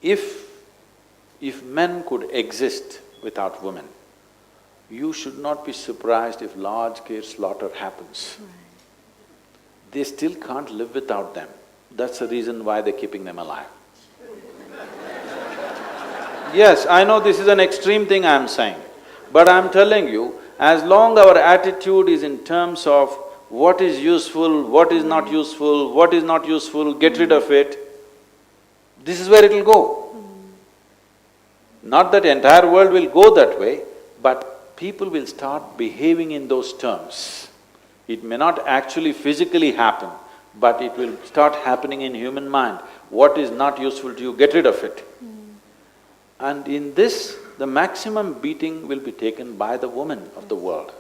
if men could exist without women, you should not be surprised if large-scale slaughter happens. Right. They still can't live without them. That's the reason why they're keeping them alive. Yes, I know this is an extreme thing I'm saying, but I'm telling you, as long our attitude is in terms of what is useful, what is not useful, get rid of it, this is where it'll go. Not that the entire world will go that way, but people will start behaving in those terms. It may not actually physically happen, but it will start happening in human mind. What is not useful to you, get rid of it. And in this, the maximum beating will be taken by the woman of the world.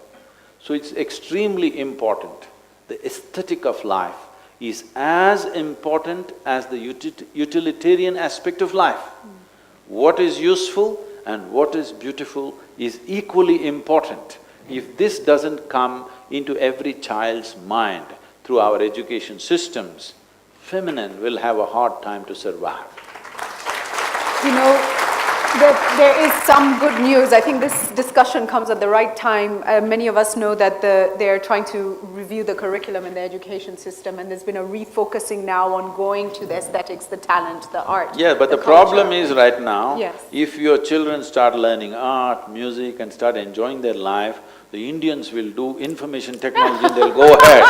So it's extremely important. The aesthetic of life is as important as the utilitarian aspect of life. What is useful and what is beautiful is equally important. If this doesn't come into every child's mind through our education systems, feminine will have a hard time to survive. You know, there is some good news. I think this discussion comes at the right time. Many of us know that they're trying to review the curriculum in the education system, and there's been a refocusing now on going to the aesthetics, the talent, the art. Yeah, but the culture. problem is right now, yes. If your children start learning art, music and start enjoying their life, the Indians will do information technology and they'll go ahead.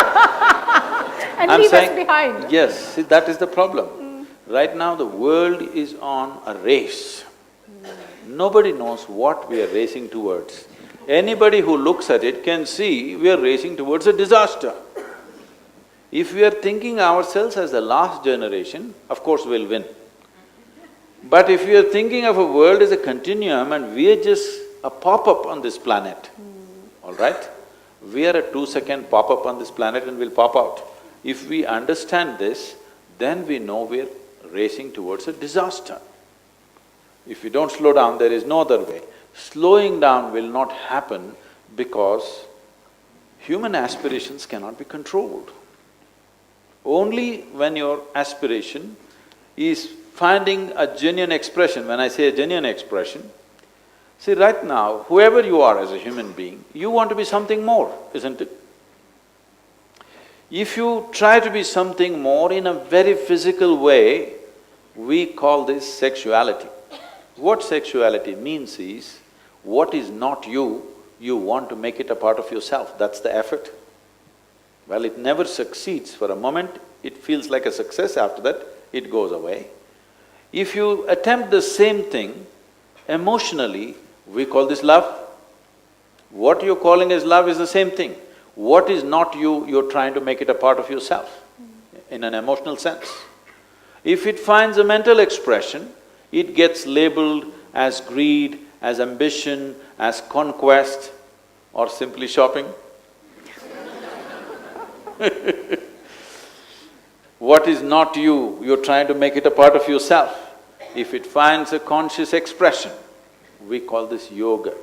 And leave us behind. Yes, see, that is the problem. Right now the world is on a race. Nobody knows what we are racing towards. Anybody who looks at it can see we are racing towards a disaster. If we are thinking ourselves as the last generation, of course we'll win. But if we are thinking of a world as a continuum and we are just a pop-up on this planet, all right? We are a 2-second pop-up on this planet and we'll pop out. If we understand this, then we know we're racing towards a disaster. If we don't slow down, there is no other way. Slowing down will not happen because human aspirations cannot be controlled. Only when your aspiration is finding a genuine expression, when I say a genuine expression, see right now, whoever you are as a human being, you want to be something more, isn't it? If you try to be something more in a very physical way, we call this sexuality. What sexuality means is, what is not you, you want to make it a part of yourself, that's the effort. Well, it never succeeds. For a moment, it feels like a success, after that, it goes away. If you attempt the same thing emotionally, we call this love. What you're calling as love is the same thing. What is not you, you're trying to make it a part of yourself, in an emotional sense. If it finds a mental expression, it gets labeled as greed, as ambition, as conquest. or simply shopping? What is not you, you're trying to make it a part of yourself. If it finds a conscious expression, we call this yoga.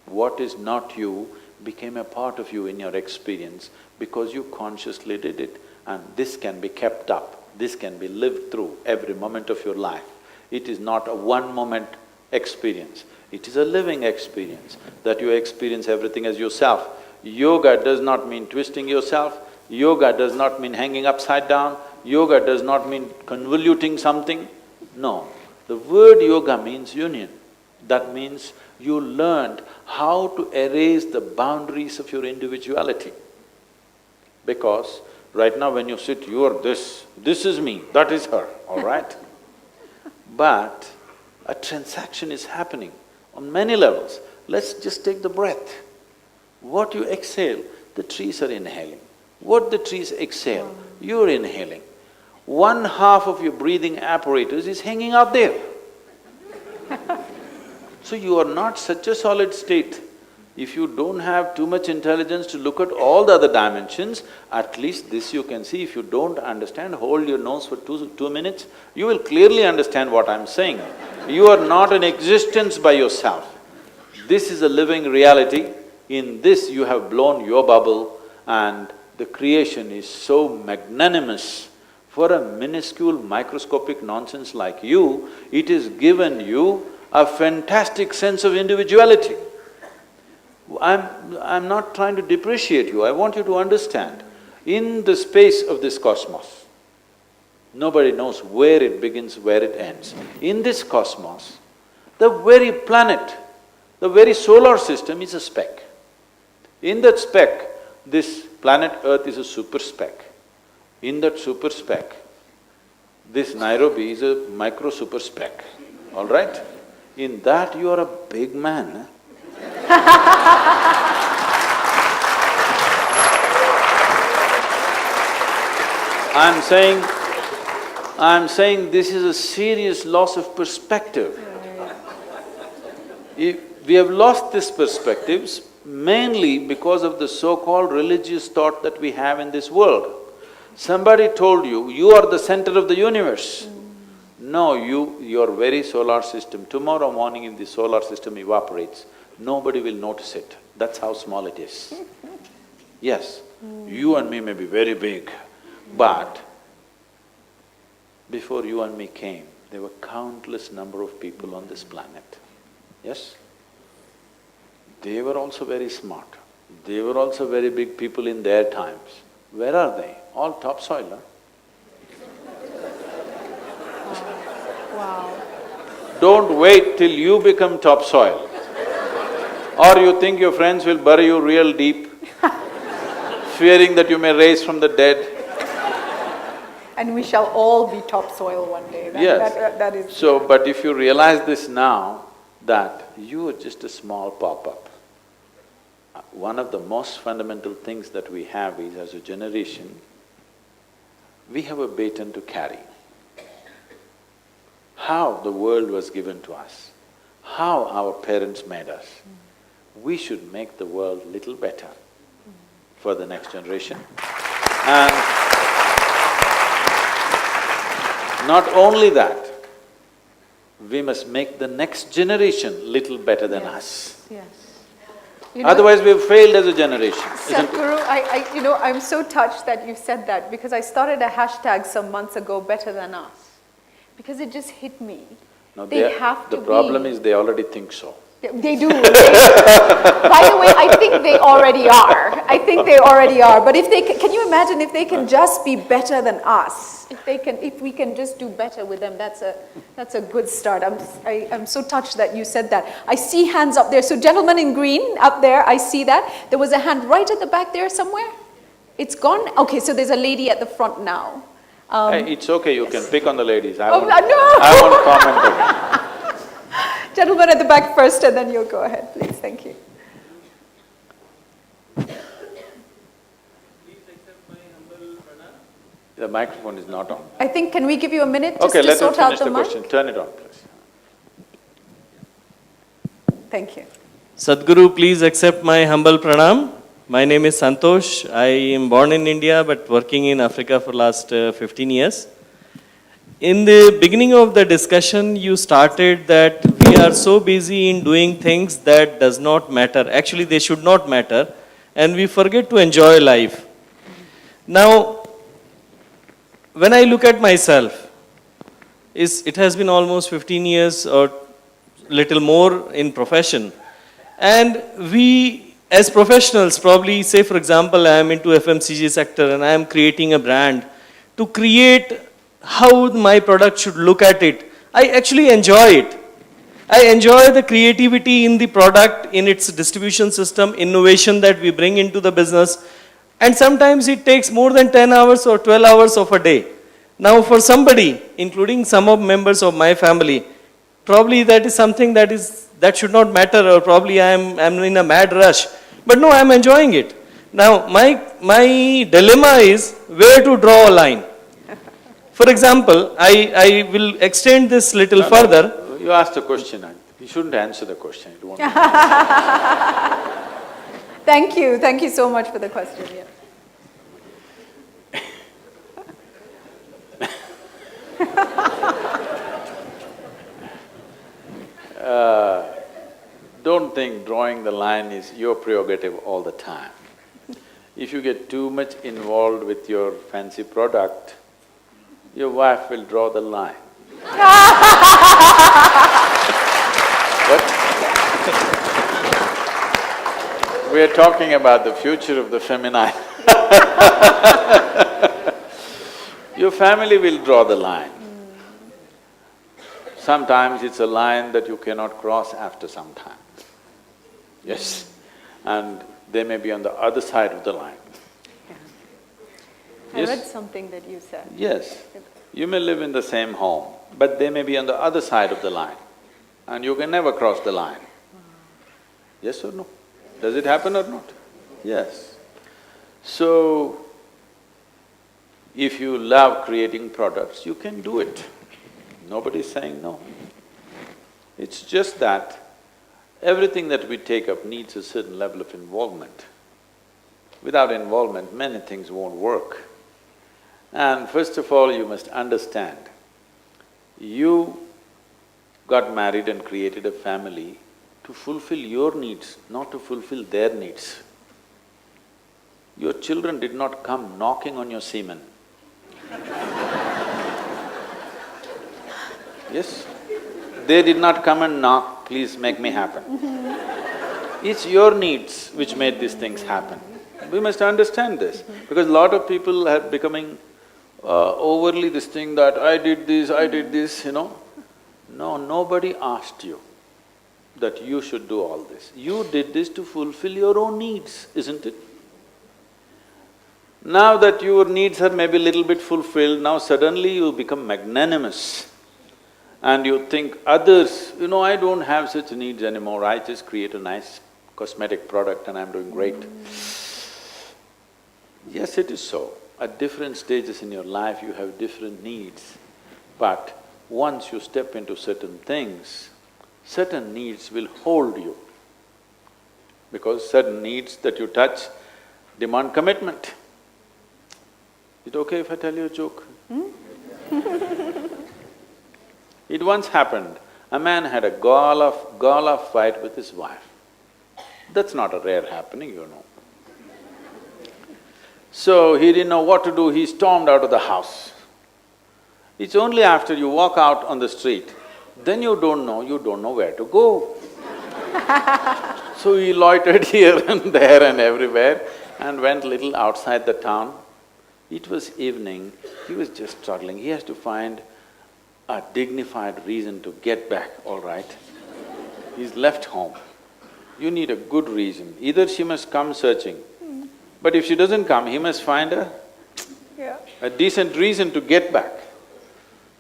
What is not you became a part of you in your experience because you consciously did it, and this can be kept up, this can be lived through every moment of your life. It is not a one-moment experience, it is a living experience that you experience everything as yourself. Yoga does not mean twisting yourself, yoga does not mean hanging upside down, yoga does not mean convoluting something. No, the word yoga means union. That means you learned how to erase the boundaries of your individuality. Because right now when you sit, you are this is me, that is her, all right? But a transaction is happening on many levels. Let's just take the breath. What you exhale, the trees are inhaling. What the trees exhale, you're inhaling. One half of your breathing apparatus is hanging out there. So you are not such a solid state. If you don't have too much intelligence to look at all the other dimensions, at least this you can see. If you don't understand, hold your nose for two minutes, you will clearly understand what I'm saying. You are not an existence by yourself. This is a living reality. In this you have blown your bubble, and the creation is so magnanimous. For a minuscule microscopic nonsense like you, it has given you a fantastic sense of individuality. I'm not trying to depreciate you, I want you to understand. In the space of this cosmos, nobody knows where it begins, where it ends. In this cosmos, the very planet, the very solar system is a speck. In that speck, this planet Earth is a super speck. In that super speck, this Nairobi is a micro super speck, all right? In that you are a big man. I'm saying this is a serious loss of perspective. We have lost these perspectives mainly because of the so-called religious thought that we have in this world. Somebody told you, you are the center of the universe. No, your very solar system, tomorrow morning if the solar system evaporates, nobody will notice it. That's how small it is. Yes, you and me may be very big, but before you and me came, there were countless number of people on this planet. Yes? They were also very smart. They were also very big people in their times. Where are they? All topsoil, huh? Wow. Don't wait till you become topsoil. Or you think your friends will bury you real deep, fearing that you may rise from the dead. And we shall all be topsoil one day. Yes. That is… So, but if you realize this now, that you are just a small pop-up. One of the most fundamental things that we have is, as a generation, we have a baton to carry. How the world was given to us, how our parents made us. We should make the world little better for the next generation. And not only that, we must make the next generation little better than us. Yes. Otherwise we've failed as a generation, isn't it? Sadhguru, I'm so touched that you said that, because I started a hashtag some months ago, better than us, because it just hit me. No, They have to the problem be… is they already think so. They do. By the way, I think they already are. I think they already are. But if they can you imagine if they can just be better than us? If we can just do better with them, that's a good start. I'm so touched that you said that. I see hands up there. So gentleman in green up there, I see that. There was a hand right at the back there somewhere. It's gone. Okay, so there's a lady at the front now. Hey, it's okay. You can pick on the ladies. I Oh, won't, no. I won't comment on it. Gentleman at the back first, and then you go ahead, please. Thank you. The microphone is not on. I think, can we give you a minute just Okay, to let us sort out finish the the mic? question. Turn it on, please. Thank you. Sadhguru, please accept my humble pranam. My name is Santosh. I am born in India but working in Africa for last 15 years. In the beginning of the discussion, you started that we are so busy in doing things that does not matter. Actually, they should not matter, and we forget to enjoy life. Now, when I look at myself, it has been almost 15 years or little more in profession. And we, as professionals, probably say, for example, I am into FMCG sector and I am creating a brand. To create how my product should look at it, I actually enjoy it. I enjoy the creativity in the product, in its distribution system, innovation that we bring into the business. And sometimes it takes more than 10 hours or 12 hours of a day. Now for somebody, including some of members of my family, probably that is something that should not matter, or probably I am in a mad rush. But no, I am enjoying it. Now my dilemma is where to draw a line. For example, I will extend this little further. No, you asked a question, you shouldn't answer the question. You want Thank you so much for the question. Yeah. Don't think drawing the line is your prerogative all the time. If you get too much involved with your fancy product, your wife will draw the line. But we are talking about the future of the feminine. Your family will draw the line. Sometimes it's a line that you cannot cross after some time. Yes, and they may be on the other side of the line. Yeah. Yes? I read something that you said. Yes, you may live in the same home, but they may be on the other side of the line, and you can never cross the line. Yes or no? Does it happen or not? Yes. So, if you love creating products, you can do it. Nobody's saying no. It's just that everything that we take up needs a certain level of involvement. Without involvement, many things won't work. And first of all, you must understand, you got married and created a family to fulfill your needs, not to fulfill their needs. Your children did not come knocking on your semen. Yes? They did not come and knock, please make me happen. It's your needs which made these things happen. We must understand this, because a lot of people are becoming overly this thing that I did this, you know. No, nobody asked you that you should do all this. You did this to fulfill your own needs, isn't it? Now that your needs are maybe a little bit fulfilled, now suddenly you become magnanimous and you think others, you know, I don't have such needs anymore, I just create a nice cosmetic product and I'm doing great. Yes, it is so. At different stages in your life, you have different needs. But once you step into certain things, certain needs will hold you. Because certain needs that you touch demand commitment. Is it okay if I tell you a joke? It once happened, a man had a gala fight with his wife. That's not a rare happening, you know. So he didn't know what to do, he stormed out of the house. It's only after you walk out on the street, then you don't know where to go. So he loitered here and there and everywhere and went little outside the town. It was evening, he was just struggling, he has to find a dignified reason to get back, all right. He's left home. You need a good reason, either she must come searching, but if she doesn't come, he must find a decent reason to get back.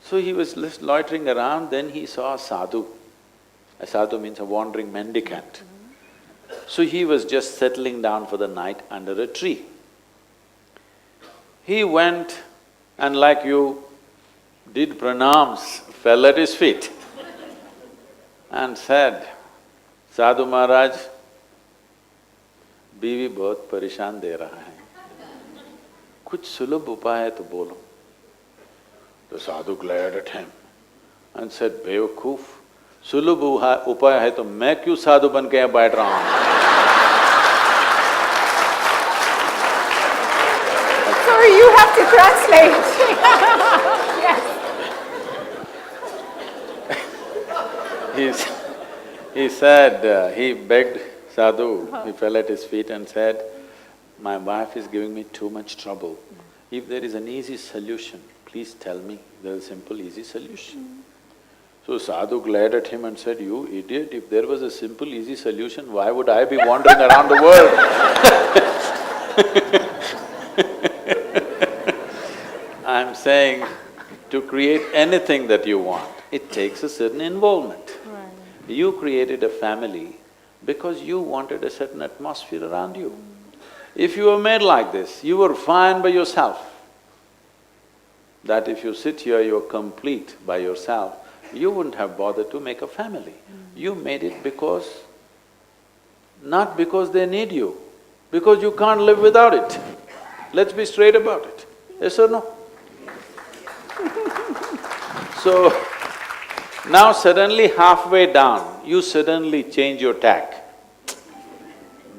So he was loitering around, then he saw a sadhu. A sadhu means a wandering mendicant. So he was just settling down for the night under a tree. He went and like you, did pranams, fell at his feet and said, Sadhu Maharaj, बीवी बहुत परेशान दे रहा है, कुछ सुलभ उपाय है तो बोलो। The sadhu glared at him and said, बेवकूफ, सुलभ उपाय है तो मैं क्यों साधु बन के यहाँ बैठ रहा हूँ? Sorry, you have to translate. Yes. He said, he begged Sadhu, he fell at his feet and said, my wife is giving me too much trouble. If there is an easy solution, please tell me, there's a simple, easy solution. So Sadhu glared at him and said, you idiot, if there was a simple, easy solution, why would I be wandering around the world? I'm saying, to create anything that you want, it takes a certain involvement. You created a family because you wanted a certain atmosphere around you. If you were made like this, you were fine by yourself. That if you sit here, you're complete by yourself, you wouldn't have bothered to make a family. You made it because… not because they need you, because you can't live without it. Let's be straight about it. Yes or no? So, now suddenly halfway down, you suddenly change your tack,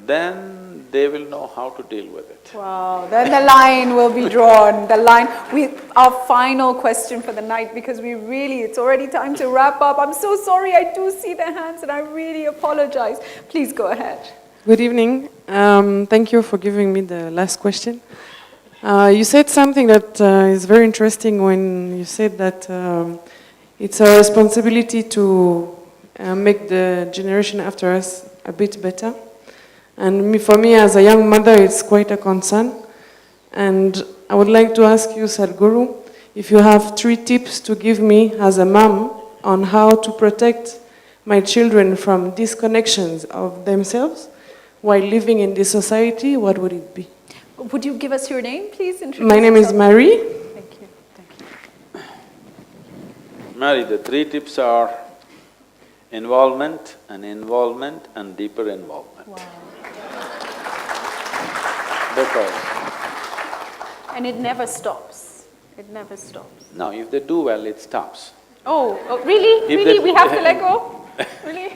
then they will know how to deal with it. Wow, then the line will be drawn, the line… Our final question for the night, because it's already time to wrap up. I'm so sorry, I do see the hands and I really apologize. Please go ahead. Good evening. Thank you for giving me the last question. You said something that is very interesting when you said that it's our responsibility to make the generation after us a bit better. And for me, as a young mother, it's quite a concern. And I would like to ask you, Sadhguru, if you have 3 tips to give me as a mom on how to protect my children from disconnections of themselves while living in this society, what would it be? Would you give us your name, please? My name is Marie. Thank you, thank you. Mary, the 3 tips are involvement and deeper involvement. Wow. Because… And it never stops. It never stops. no, if they do well, it stops. Oh, really? If Really? they- We have to let go? Really?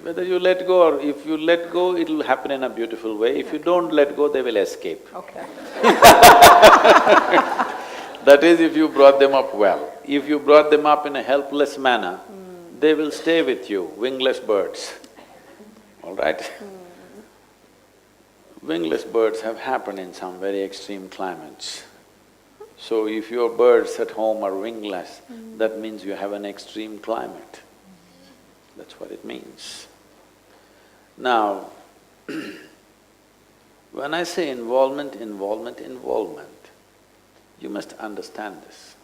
Whether you let go or if you let go, it'll happen in a beautiful way. If you don't let go, they will escape. Okay. That is, if you brought them up well. If you brought them up in a helpless manner, they will stay with you, wingless birds, all right? Wingless birds have happened in some very extreme climates. So if your birds at home are wingless, that means you have an extreme climate. That's what it means. Now, when I say involvement, you must understand this.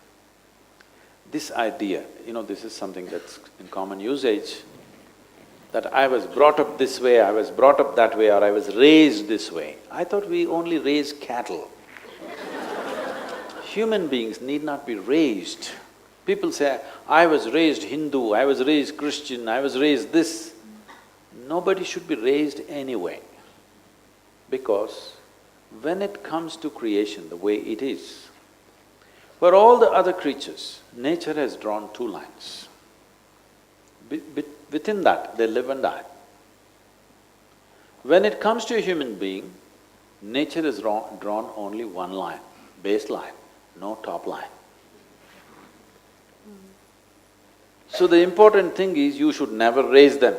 This idea, this is something that's in common usage, that I was brought up this way, I was brought up that way, or I was raised this way. I thought we only raise cattle. Human beings need not be raised. People say, I was raised Hindu, I was raised Christian, I was raised this. Nobody should be raised anyway. Because when it comes to creation the way it is, for all the other creatures, nature has drawn 2 lines. Within that, they live and die. When it comes to a human being, nature has drawn only 1 line, baseline, no top line. So the important thing is you should never raise them.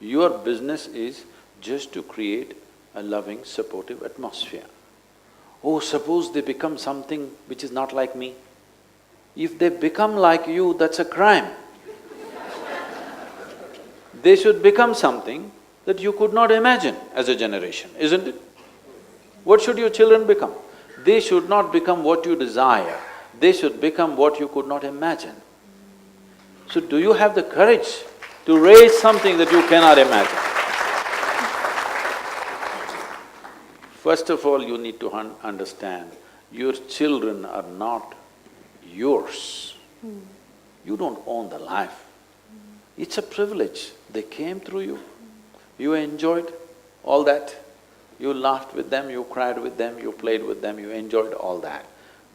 Your business is just to create a loving, supportive atmosphere. Oh, suppose they become something which is not like me. If they become like you, that's a crime. They should become something that you could not imagine as a generation, isn't it? What should your children become? They should not become what you desire, they should become what you could not imagine. So do you have the courage to raise something that you cannot imagine? First of all, you need to understand, your children are not yours. You don't own the life. It's a privilege. They came through you, you enjoyed, all that. You laughed with them, you cried with them, you played with them, you enjoyed all that.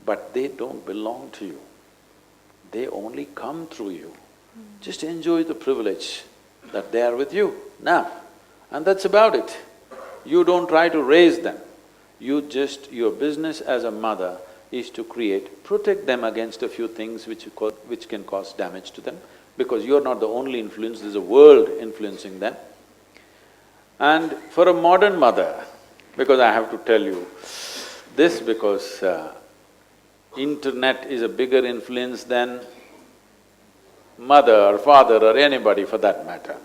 But they don't belong to you. They only come through you. Just enjoy the privilege that they are with you now. And that's about it. You don't try to raise them. Your business as a mother is to protect them against a few things which can cause damage to them, because you're not the only influence, there's a world influencing them. And for a modern mother, because I have to tell you this because internet is a bigger influence than mother or father or anybody for that matter.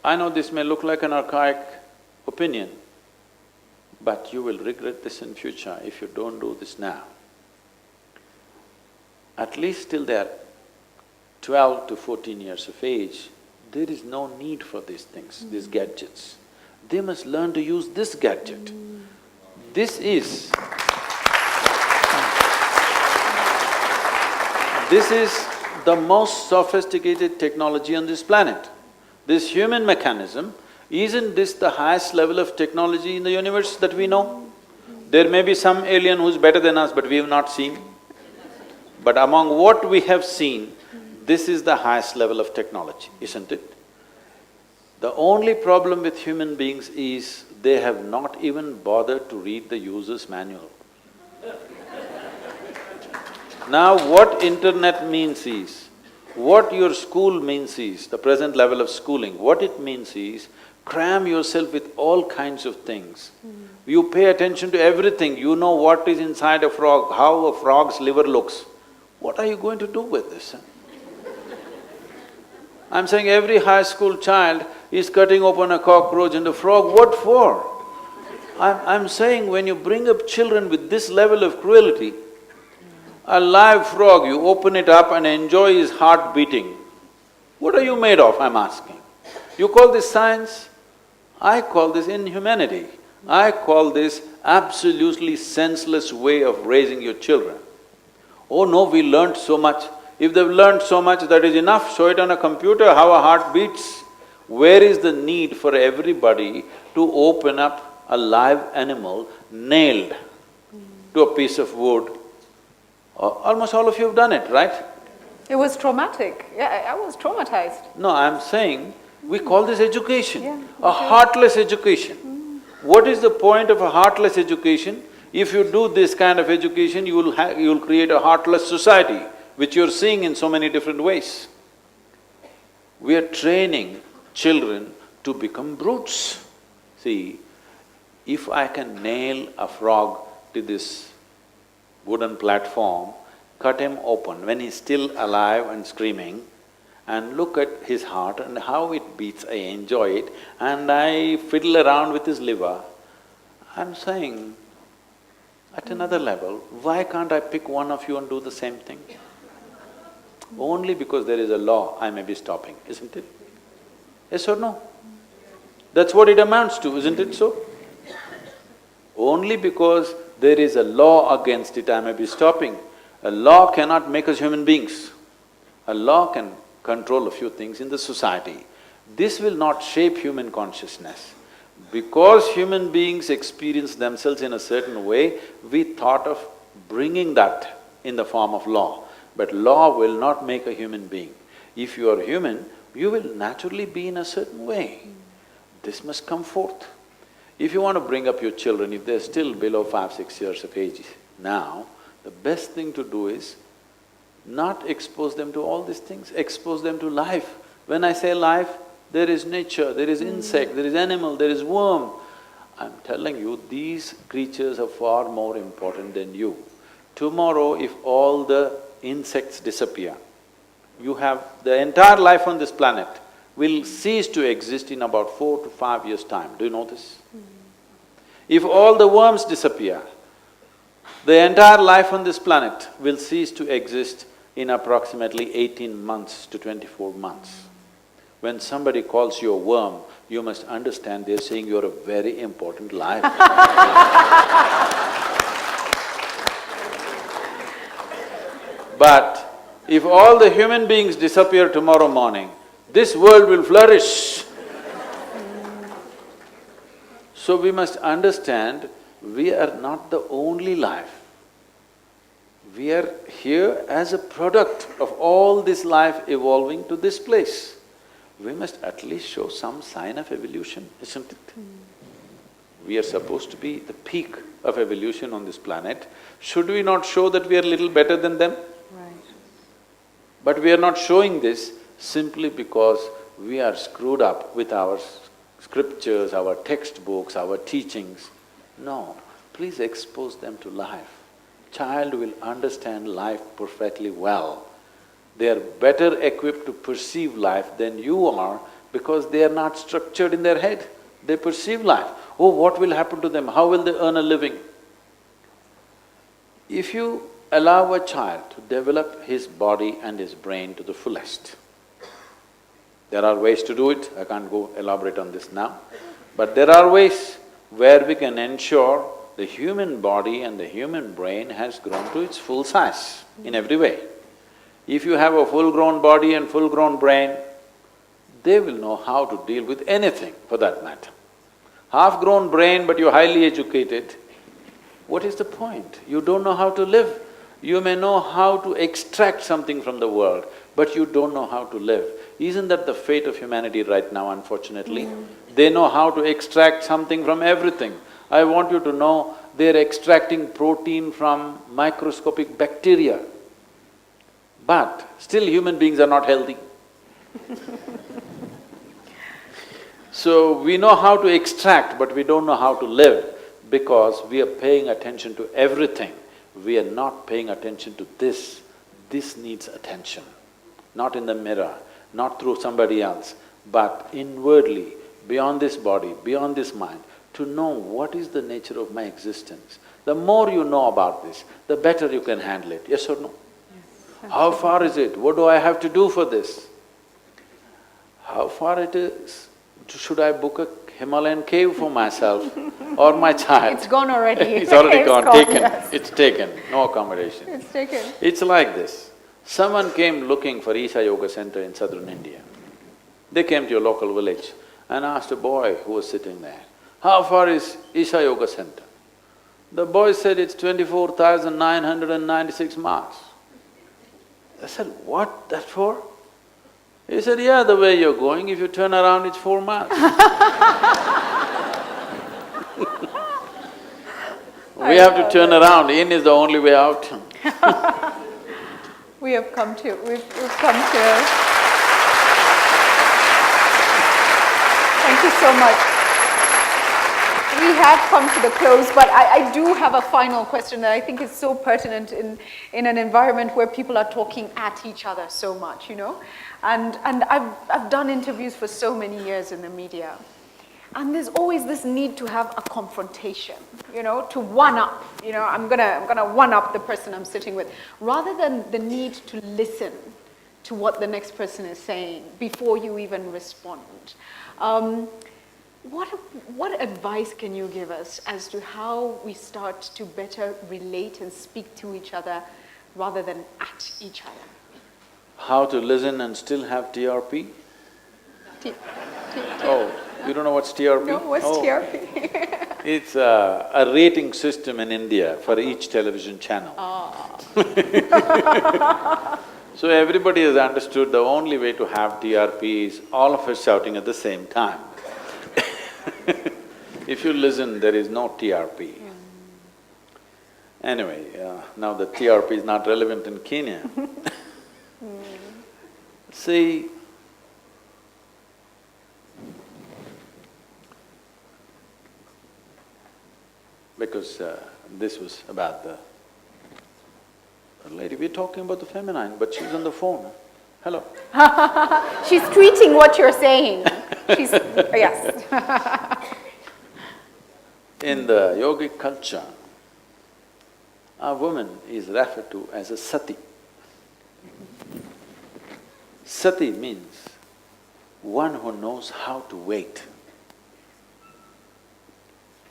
I know this may look like an archaic opinion, but you will regret this in future if you don't do this now. At least till they're 12 to 14 years of age, there is no need for these things, these gadgets. They must learn to use this gadget. This is the most sophisticated technology on this planet. This human mechanism, isn't this the highest level of technology in the universe that we know? There may be some alien who's better than us, but we have not seen. But among what we have seen, this is the highest level of technology, isn't it? The only problem with human beings is they have not even bothered to read the user's manual. Now what internet means is, what your school means is, the present level of schooling, what it means is, cram yourself with all kinds of things. You pay attention to everything, you know what is inside a frog, how a frog's liver looks. What are you going to do with this? I'm saying every high school child is cutting open a cockroach and a frog, what for? I'm saying when you bring up children with this level of cruelty, a live frog, you open it up and enjoy his heart beating. What are you made of, I'm asking? You call this science? I call this inhumanity. I call this absolutely senseless way of raising your children. Oh no, we learnt so much. If they've learnt so much, that is enough, show it on a computer how a heart beats. Where is the need for everybody to open up a live animal nailed to a piece of wood? Almost all of you have done it, right? It was traumatic. Yeah, I was traumatized. No, I'm saying, we call this education, Yeah, a heartless education. What is the point of a heartless education? If you do this kind of education, you'll create a heartless society, which you're seeing in so many different ways. We are training children to become brutes. See, if I can nail a frog to this wooden platform, cut him open when he's still alive and screaming, and look at his heart and how it beats, I enjoy it, and I fiddle around with his liver, I'm saying, at another level, why can't I pick one of you and do the same thing? Only because there is a law, I may be stopping, isn't it? Yes or no? That's what it amounts to, isn't it so? Only because there is a law against it, I may be stopping. A law cannot make us human beings. A law can control a few things in the society. This will not shape human consciousness. Because human beings experience themselves in a certain way, we thought of bringing that in the form of law. But law will not make a human being. If you are human, you will naturally be in a certain way. This must come forth. If you want to bring up your children, if they're still below 5–6 years of age now, the best thing to do is not expose them to all these things, expose them to life. When I say life, there is nature, there is insect, there is animal, there is worm. I'm telling you, these creatures are far more important than you. Tomorrow, if all the insects disappear, you have… the entire life on this planet will cease to exist in about 4 to 5 years' time. Do you know this? If all the worms disappear, the entire life on this planet will cease to exist in approximately 18 months to 24 months. When somebody calls you a worm, you must understand they're saying you're a very important life. But if all the human beings disappear tomorrow morning, this world will flourish. So we must understand, we are not the only life. We are here as a product of all this life evolving to this place. We must at least show some sign of evolution, isn't it? We are supposed to be the peak of evolution on this planet. Should we not show that we are little better than them? Right. But we are not showing this simply because we are screwed up with our scriptures, our textbooks, our teachings. No, please expose them to life. Child will understand life perfectly well. They are better equipped to perceive life than you are because they are not structured in their head. They perceive life. Oh, what will happen to them? How will they earn a living? If you allow a child to develop his body and his brain to the fullest, there are ways to do it, I can't go elaborate on this now, but there are ways where we can ensure the human body and the human brain has grown to its full size in every way. If you have a full-grown body and full-grown brain, they will know how to deal with anything for that matter. Half-grown brain but you're highly educated, what is the point? You don't know how to live. You may know how to extract something from the world, but you don't know how to live. Isn't that the fate of humanity right now, unfortunately? They know how to extract something from everything. I want you to know, they're extracting protein from microscopic bacteria. But still human beings are not healthy. So we know how to extract, but we don't know how to live because we are paying attention to everything. We are not paying attention to this. This needs attention. Not in the mirror, not through somebody else, but inwardly, beyond this body, beyond this mind, to know what is the nature of my existence. The more you know about this, the better you can handle it, yes or no? Yes. How far is it? What do I have to do for this? How far it is? Should I book a Himalayan cave for myself or my child? It's gone already. It's already gone, taken. Yes. It's taken, no accommodation. It's taken. It's like this. Someone came looking for Isha Yoga Center in southern India. They came to your local village and asked a boy who was sitting there, "How far is Isha Yoga Center?" The boy said, "It's 24,996 miles." I said, "What, that for?" He said, "Yeah, the way you're going, if you turn around, it's 4 miles." We have to turn around, in is the only way out. We've come to… Thank you so much. We have come to the close, but I do have a final question that I think is so pertinent in an environment where people are talking at each other so much, you know? And I've done interviews for so many years in the media, and there's always this need to have a confrontation, you know, to one-up, you know, I'm gonna one-up the person I'm sitting with, rather than the need to listen to what the next person is saying before you even respond. What advice can you give us as to how we start to better relate and speak to each other rather than at each other? How to listen and still have TRP? Oh, you don't know what's TRP? No, what's TRP? It's a rating system in India for each television channel. So everybody has understood the only way to have TRP is all of us shouting at the same time. If you listen, there is no TRP. Anyway, now the TRP is not relevant in Kenya. See, because this was about the lady, we're talking about the feminine, but she's on the phone. Hello. She's tweeting what you're saying. She's… yes. In the yogic culture, a woman is referred to as a sati. Sati means one who knows how to wait.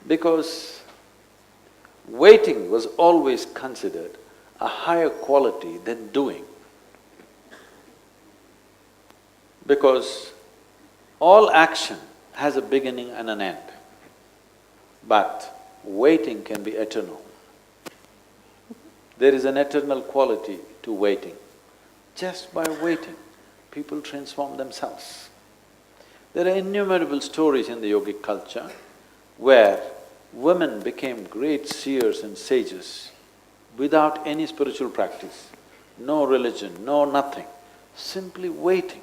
Because waiting was always considered a higher quality than doing. Because all action has a beginning and an end. but waiting can be eternal. There is an eternal quality to waiting. Just by waiting, people transform themselves. There are innumerable stories in the yogic culture where women became great seers and sages without any spiritual practice, no religion, no nothing, simply waiting.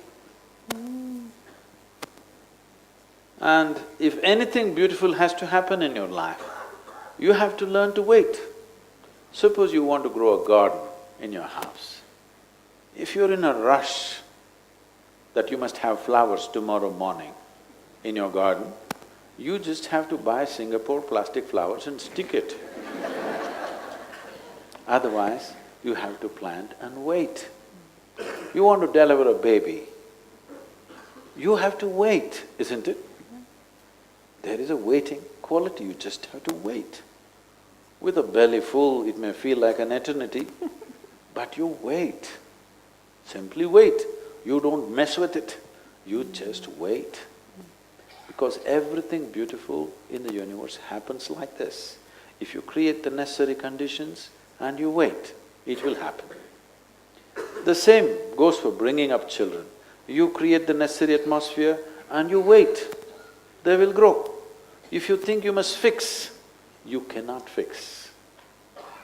And if anything beautiful has to happen in your life, you have to learn to wait. Suppose you want to grow a garden in your house. If you're in a rush that you must have flowers tomorrow morning in your garden, you just have to buy Singapore plastic flowers and stick it. Otherwise, you have to plant and wait. You want to deliver a baby, you have to wait, isn't it? There is a waiting quality, you just have to wait. With a belly full, it may feel like an eternity, but you wait. Simply wait. You don't mess with it, you just wait. Because everything beautiful in the universe happens like this. If you create the necessary conditions and you wait, it will happen. The same goes for bringing up children. You create the necessary atmosphere and you wait, they will grow. If you think you must fix, you cannot fix.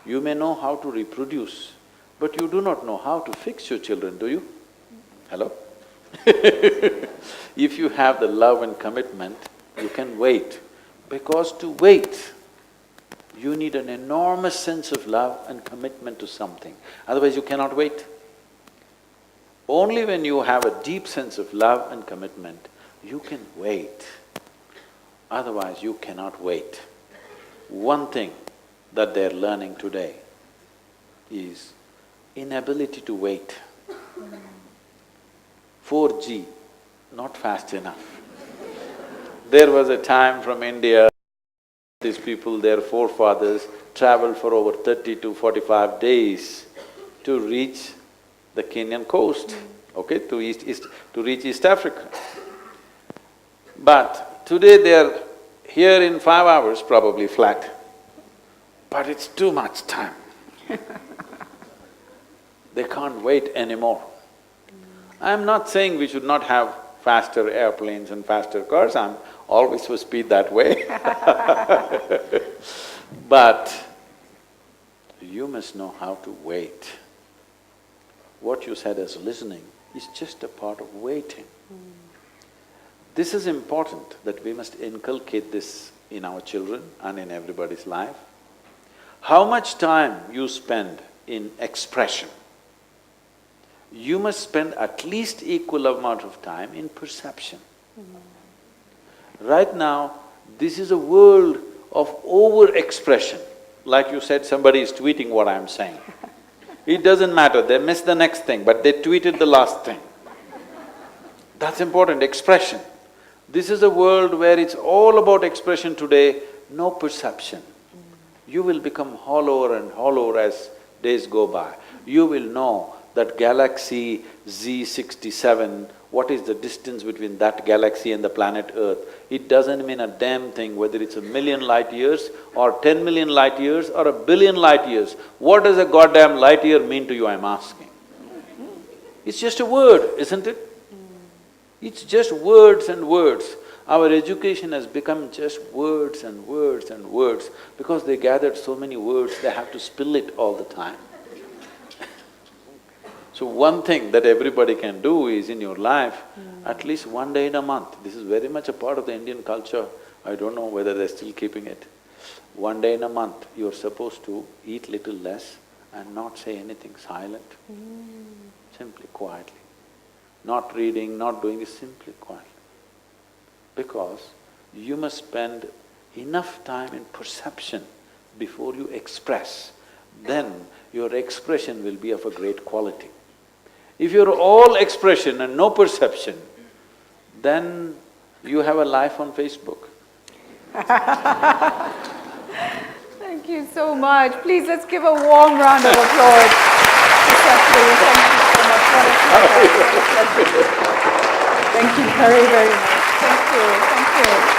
You may know how to reproduce, but you do not know how to fix your children, do you? Hello? If you have the love and commitment, you can wait. Because to wait, you need an enormous sense of love and commitment to something, otherwise you cannot wait. Only when you have a deep sense of love and commitment, you can wait. Otherwise, you cannot wait. One thing that they're learning today is inability to wait. 4G, not fast enough. There was a time from India, these people, their forefathers, traveled for over 30 to 45 days to reach the Kenyan coast, okay, to reach East Africa. But today they are here in 5 hours, probably flat, but it's too much time. They can't wait anymore. I'm not saying we should not have faster airplanes and faster cars, I'm always for speed that way. But you must know how to wait. What you said as listening is just a part of waiting. This is important that we must inculcate this in our children and in everybody's life. How much time you spend in expression, you must spend at least equal amount of time in perception. Right now, this is a world of over-expression. Like you said, somebody is tweeting what I'm saying. It doesn't matter, they miss the next thing, but they tweeted the last thing. That's important, expression. This is a world where it's all about expression today, no perception. You will become hollower and hollower as days go by. You will know that galaxy Z67, what is the distance between that galaxy and the planet Earth? It doesn't mean a damn thing whether it's 1,000,000 light years or 10,000,000 light years or 1,000,000,000 light years. What does a goddamn light year mean to you, I'm asking? It's just a word, isn't it? It's just words and words. Our education has become just words and words and words. Because they gathered so many words, they have to spill it all the time. So one thing that everybody can do is in your life, at least one day in a month, this is very much a part of the Indian culture, I don't know whether they're still keeping it. One day in a month, you're supposed to eat little less and not say anything, silent, simply quietly. Not reading, not doing this, simply quietly. Because you must spend enough time in perception before you express, then your expression will be of a great quality. If you're all expression and no perception, then you have a life on Facebook. Thank you so much. Please, let's give a warm round of applause to Sadhguru. Thank you so much. What a pleasure. Thank you very, very much. Thank you.